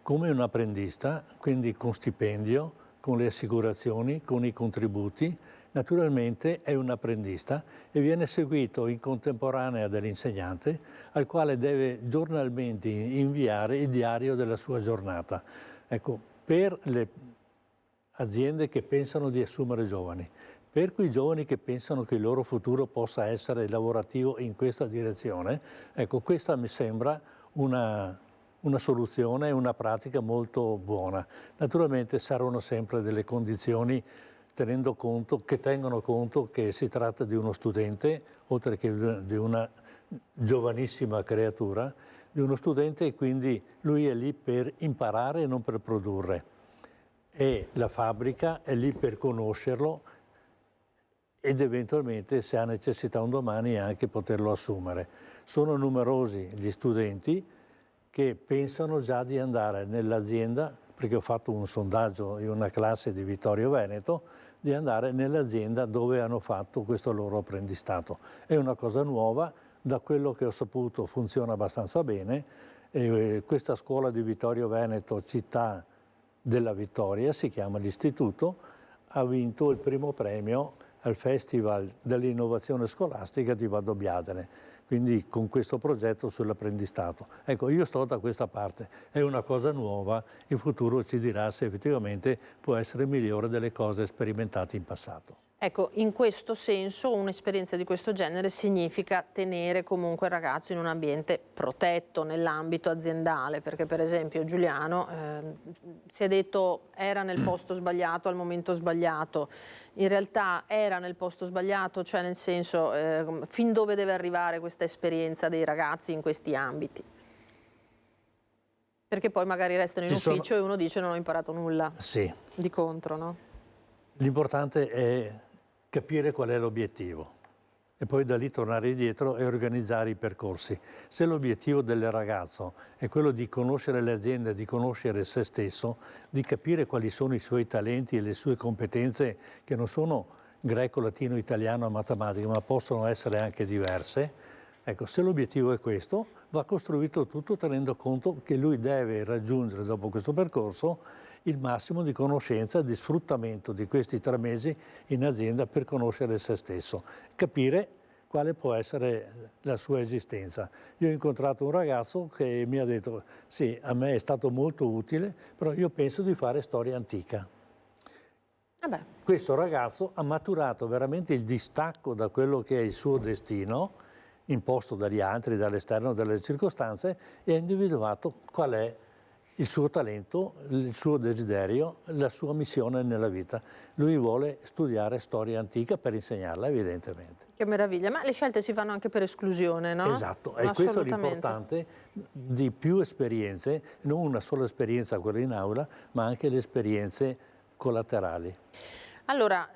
F: come un apprendista, quindi con stipendio, con le assicurazioni, con i contributi. Naturalmente è un apprendista e viene seguito in contemporanea dall'insegnante, al quale deve giornalmente inviare il diario della sua giornata. Ecco, per le aziende che pensano di assumere giovani, per quei giovani che pensano che il loro futuro possa essere lavorativo in questa direzione, ecco, questa mi sembra una soluzione, una pratica molto buona. Naturalmente servono sempre delle condizioni tengono conto che si tratta di uno studente, oltre che di una giovanissima creatura, di uno studente, e quindi lui è lì per imparare e non per produrre. E la fabbrica è lì per conoscerlo ed eventualmente, se ha necessità un domani, anche poterlo assumere. Sono numerosi gli studenti che pensano già di andare nell'azienda, perché ho fatto un sondaggio in una classe di Vittorio Veneto, di andare nell'azienda dove hanno fatto questo loro apprendistato. È una cosa nuova, da quello che ho saputo funziona abbastanza bene, e questa scuola di Vittorio Veneto, città della Vittoria, si chiama l'Istituto, ha vinto il primo premio al Festival dell'Innovazione Scolastica di Valdobbiadene, quindi con questo progetto sull'apprendistato. Ecco, io sto da questa parte, è una cosa nuova, il futuro ci dirà se effettivamente può essere migliore delle cose sperimentate in passato.
A: Ecco, in questo senso un'esperienza di questo genere significa tenere comunque il ragazzo in un ambiente protetto nell'ambito aziendale, perché per esempio Giuliano si è detto era nel posto sbagliato al momento sbagliato, in realtà era nel posto sbagliato, cioè nel senso fin dove deve arrivare questa esperienza dei ragazzi in questi ambiti? Perché poi magari restano in ufficio e uno dice non ho imparato nulla di contro, no?
F: L'importante è capire qual è l'obiettivo e poi da lì tornare indietro e organizzare i percorsi. Se l'obiettivo del ragazzo è quello di conoscere le aziende, di conoscere se stesso, di capire quali sono i suoi talenti e le sue competenze, che non sono greco, latino, italiano, matematica, ma possono essere anche diverse, ecco, se l'obiettivo è questo, va costruito tutto tenendo conto che lui deve raggiungere dopo questo percorso il massimo di conoscenza, di sfruttamento di questi 3 mesi in azienda per conoscere se stesso, capire quale può essere la sua esistenza. Io ho incontrato un ragazzo che mi ha detto sì, a me è stato molto utile, però io penso di fare storia antica. Questo ragazzo ha maturato veramente il distacco da quello che è il suo destino, imposto dagli altri, dall'esterno, dalle circostanze, e ha individuato qual è il suo talento, il suo desiderio, la sua missione nella vita. Lui vuole studiare storia antica per insegnarla, evidentemente.
A: Che meraviglia, ma le scelte si fanno anche per esclusione, no?
F: Esatto, e questo è l'importante di più esperienze, non una sola esperienza quella in aula, ma anche le esperienze collaterali.
A: Allora,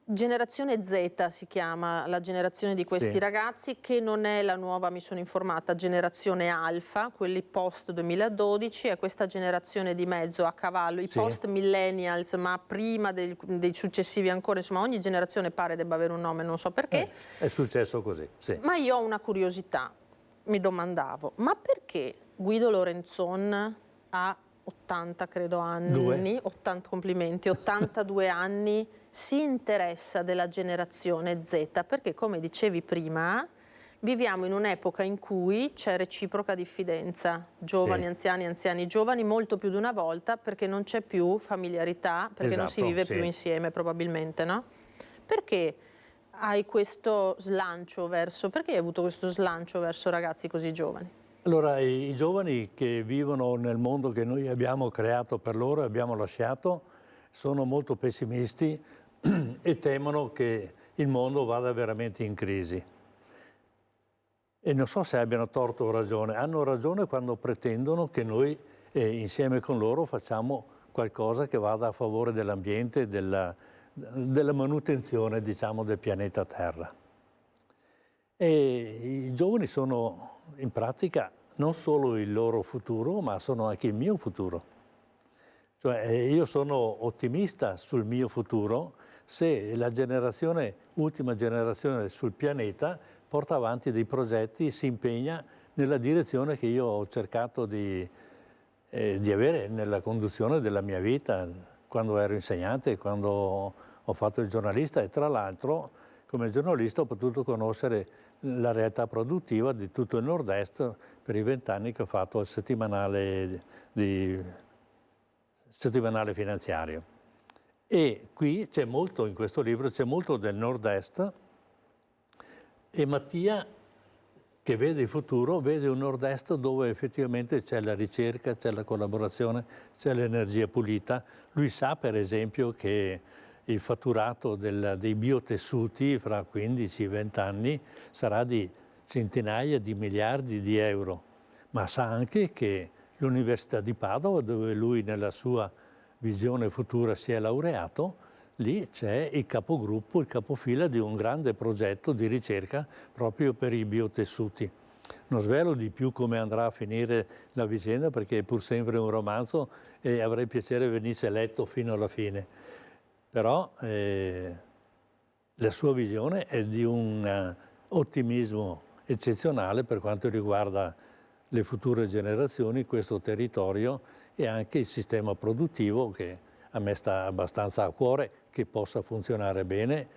A: Generazione Z si chiama la generazione di questi ragazzi, che non è la nuova, mi sono informata, generazione Alfa, quelli post 2012, è questa generazione di mezzo a cavallo, i post millennials, ma prima dei successivi ancora, insomma ogni generazione pare debba avere un nome, non so perché.
F: È successo così, sì.
A: Ma io ho una curiosità, mi domandavo, ma perché Guido Lorenzon ha 80 credo anni, 80 complimenti, 82 anni, si interessa della generazione Z? Perché come dicevi prima, viviamo in un'epoca in cui c'è reciproca diffidenza, giovani, anziani, anziani, giovani, molto più di una volta, perché non c'è più familiarità, perché non si vive più insieme probabilmente, no? Perché hai questo slancio verso, perché hai avuto questo slancio verso ragazzi così giovani?
F: Allora, i giovani che vivono nel mondo che noi abbiamo creato per loro e abbiamo lasciato sono molto pessimisti e temono che il mondo vada veramente in crisi. E non so se abbiano torto o ragione. Hanno ragione quando pretendono che noi, insieme con loro, facciamo qualcosa che vada a favore dell'ambiente, della manutenzione, diciamo, del pianeta Terra. E i giovani sono in pratica non solo il loro futuro, ma sono anche il mio futuro. Cioè, io sono ottimista sul mio futuro se la ultima generazione sul pianeta porta avanti dei progetti, si impegna nella direzione che io ho cercato di avere nella conduzione della mia vita, quando ero insegnante, quando ho fatto il giornalista, e tra l'altro come giornalista ho potuto conoscere la realtà produttiva di tutto il Nord-Est per i 20 anni che ho fatto il settimanale finanziario. E qui c'è molto, in questo libro, c'è molto del Nord-Est, e Mattia, che vede il futuro, vede un Nord-Est dove effettivamente c'è la ricerca, c'è la collaborazione, c'è l'energia pulita. Lui sa, per esempio, che il fatturato dei biotessuti fra 15-20 anni sarà di centinaia di miliardi di euro, ma sa anche che l'Università di Padova, dove lui nella sua visione futura si è laureato, lì c'è il capogruppo, il capofila di un grande progetto di ricerca proprio per i biotessuti. Non svelo di più come andrà a finire la vicenda, perché è pur sempre un romanzo e avrei piacere venisse letto fino alla fine. Però la sua visione è di un ottimismo eccezionale per quanto riguarda le future generazioni, questo territorio e anche il sistema produttivo, che a me sta abbastanza a cuore, che possa funzionare bene.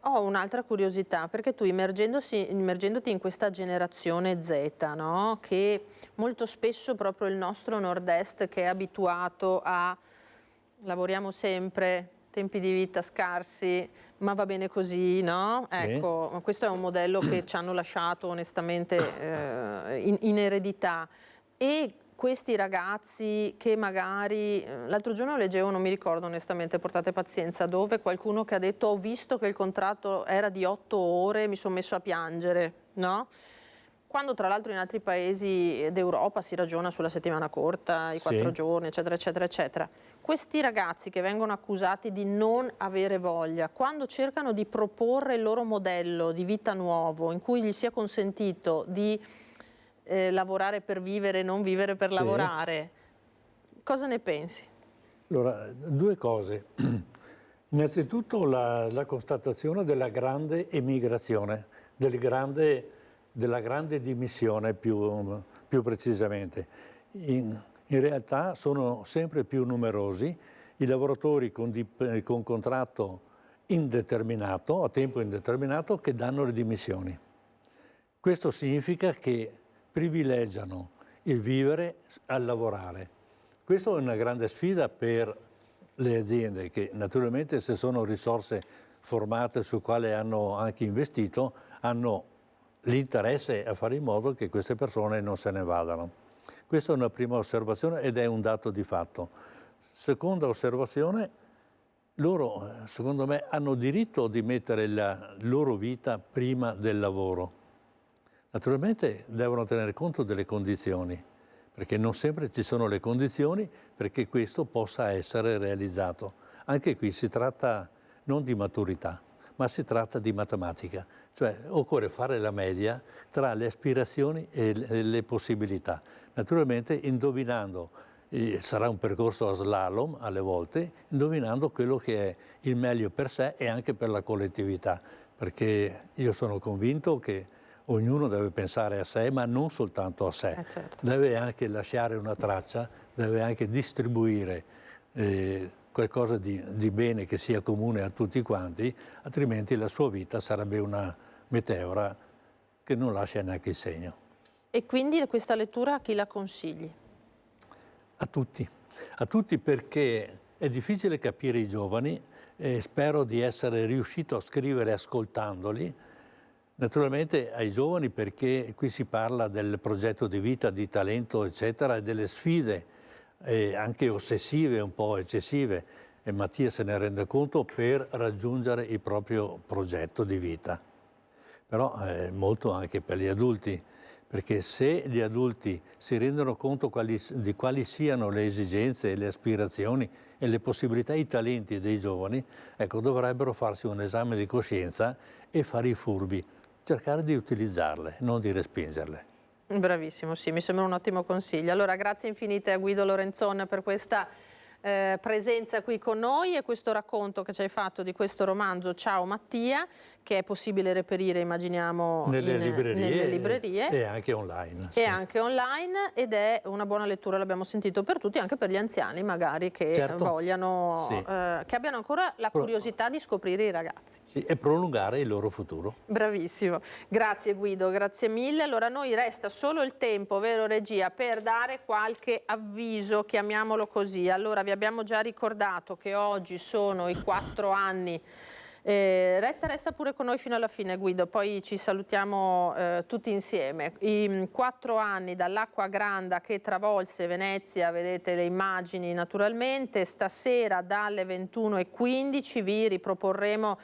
A: Ho un'altra curiosità, perché tu immergendoti in questa generazione Z, no? Che molto spesso proprio il nostro Nord-Est, che è abituato a lavoriamo sempre, tempi di vita scarsi, ma va bene così, no? Ecco, questo è un modello che ci hanno lasciato onestamente in eredità. E questi ragazzi che magari, l'altro giorno leggevo, non mi ricordo onestamente, portate pazienza, dove qualcuno che ha detto ho visto che il contratto era di 8 ore, mi sono messo a piangere, no? Quando tra l'altro in altri paesi d'Europa si ragiona sulla settimana corta, i 4 giorni, eccetera, eccetera, eccetera. Questi ragazzi che vengono accusati di non avere voglia, quando cercano di proporre il loro modello di vita nuovo, in cui gli sia consentito di lavorare per vivere, non vivere per lavorare, cosa ne pensi?
F: Allora, due cose. Innanzitutto la constatazione della grande emigrazione, della grande dimissione più precisamente. In realtà sono sempre più numerosi i lavoratori con contratto indeterminato, a tempo indeterminato, che danno le dimissioni. Questo significa che privilegiano il vivere al lavorare. Questa è una grande sfida per le aziende che naturalmente, se sono risorse formate su quale hanno anche investito, hanno l'interesse a fare in modo che queste persone non se ne vadano. Questa è una prima osservazione ed è un dato di fatto. Seconda osservazione, loro, secondo me, hanno diritto di mettere la loro vita prima del lavoro. Naturalmente devono tenere conto delle condizioni, perché non sempre ci sono le condizioni perché questo possa essere realizzato. Anche qui si tratta non di maturità, ma si tratta di matematica. Cioè occorre fare la media tra le aspirazioni e le possibilità. Naturalmente indovinando, sarà un percorso a slalom alle volte, indovinando quello che è il meglio per sé e anche per la collettività, perché io sono convinto che ognuno deve pensare a sé, ma non soltanto a sé.
A: Certo.
F: Deve anche lasciare una traccia, deve anche distribuire qualcosa di bene che sia comune a tutti quanti, altrimenti la sua vita sarebbe una meteora che non lascia neanche il segno.
A: E quindi questa lettura a chi la consigli?
F: A tutti perché è difficile capire i giovani e spero di essere riuscito a scrivere ascoltandoli. Naturalmente ai giovani perché qui si parla del progetto di vita, di talento, eccetera, e delle sfide anche ossessive, un po' eccessive, e Mattia se ne rende conto per raggiungere il proprio progetto di vita. Però molto anche per gli adulti, perché se gli adulti si rendono conto di quali siano le esigenze, le aspirazioni e le possibilità, i talenti dei giovani, ecco, dovrebbero farsi un esame di coscienza e fare i furbi, cercare di utilizzarle, non di respingerle.
A: Bravissimo, sì, mi sembra un ottimo consiglio. Allora, grazie infinite a Guido Lorenzon per questa presenza qui con noi e questo racconto che ci hai fatto di questo romanzo Ciao Mattia, che è possibile reperire, immaginiamo, nelle librerie
F: e anche online.
A: E anche online, ed è una buona lettura, l'abbiamo sentito, per tutti, anche per gli anziani magari che vogliano, che abbiano ancora la curiosità di scoprire i ragazzi.
F: Sì, e prolungare il loro futuro.
A: Bravissimo, grazie Guido, grazie mille. Allora a noi resta solo il tempo, vero regia, per dare qualche avviso, chiamiamolo così. Allora vi abbiamo già ricordato che oggi sono i 4 anni. Resta pure con noi fino alla fine Guido, poi ci salutiamo tutti insieme. I 4 anni dall'acqua granda che travolse Venezia, vedete le immagini naturalmente. Stasera dalle 21:15 vi riproporremo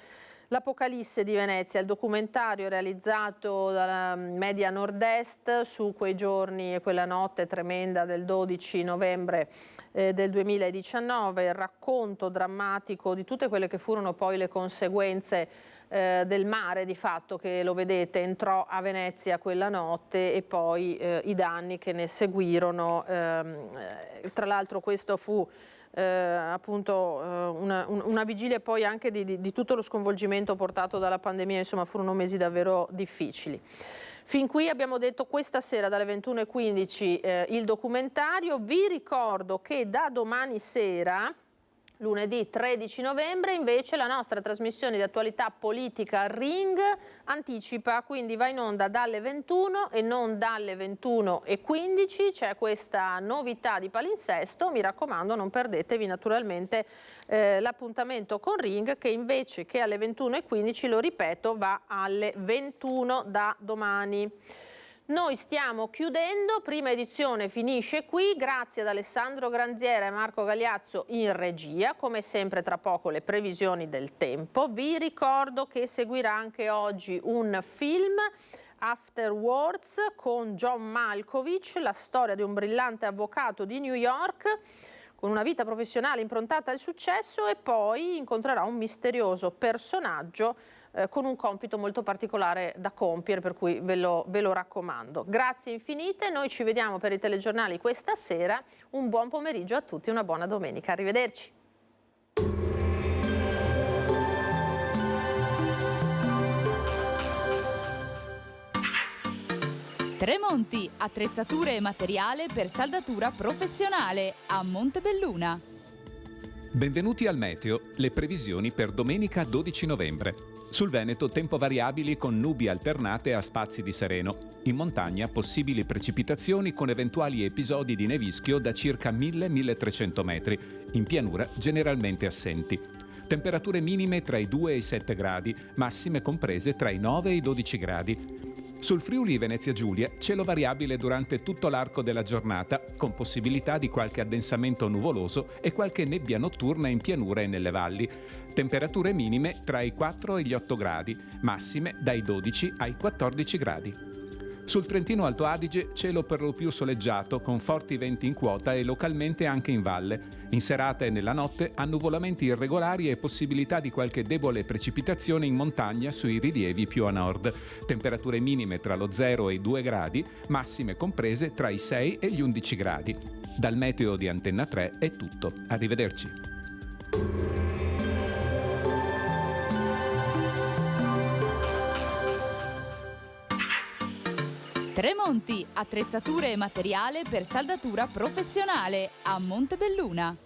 A: L'Apocalisse di Venezia, il documentario realizzato dalla Media Nord-Est su quei giorni e quella notte tremenda del 12 novembre del 2019, il racconto drammatico di tutte quelle che furono poi le conseguenze del mare, di fatto, che lo vedete entrò a Venezia quella notte, e poi i danni che ne seguirono. Tra l'altro questo fu appunto una vigilia poi anche di tutto lo sconvolgimento portato dalla pandemia, insomma furono mesi davvero difficili. Fin qui abbiamo detto questa sera dalle 21:15 il documentario. Vi ricordo che da domani sera, lunedì 13 novembre, invece la nostra trasmissione di attualità politica Ring anticipa, quindi va in onda dalle 21 e non dalle 21:15. C'è questa novità di palinsesto, mi raccomando non perdetevi naturalmente l'appuntamento con Ring, che invece che alle 21:15, lo ripeto, va alle 21 da domani. Noi stiamo chiudendo, prima edizione finisce qui, grazie ad Alessandro Granziera e Marco Gagliazzo in regia, come sempre tra poco le previsioni del tempo. Vi ricordo che seguirà anche oggi un film, Afterwards, con John Malkovich, la storia di un brillante avvocato di New York con una vita professionale improntata al successo, e poi incontrerà un misterioso personaggio con un compito molto particolare da compiere, per cui ve lo raccomando. Grazie infinite, noi ci vediamo per i telegiornali questa sera. Un buon pomeriggio a tutti, una buona domenica, arrivederci.
G: Tremonti, attrezzature e materiale per saldatura professionale a Montebelluna.
H: Benvenuti al Meteo, le previsioni per domenica 12 novembre. Sul Veneto tempo variabili con nubi alternate a spazi di sereno. In montagna possibili precipitazioni con eventuali episodi di nevischio da circa 1000-1300 metri. In pianura generalmente assenti. Temperature minime tra i 2 e i 7 gradi, massime comprese tra i 9 e i 12 gradi. Sul Friuli Venezia Giulia, cielo variabile durante tutto l'arco della giornata, con possibilità di qualche addensamento nuvoloso e qualche nebbia notturna in pianura e nelle valli. Temperature minime tra i 4 e gli 8 gradi, massime dai 12 ai 14 gradi. Sul Trentino Alto Adige cielo per lo più soleggiato con forti venti in quota e localmente anche in valle. In serata e nella notte annuvolamenti irregolari e possibilità di qualche debole precipitazione in montagna sui rilievi più a nord. Temperature minime tra lo 0 e i 2 gradi, massime comprese tra i 6 e gli 11 gradi. Dal meteo di Antenna 3 è tutto. Arrivederci.
G: Tremonti, attrezzature e materiale per saldatura professionale a Montebelluna.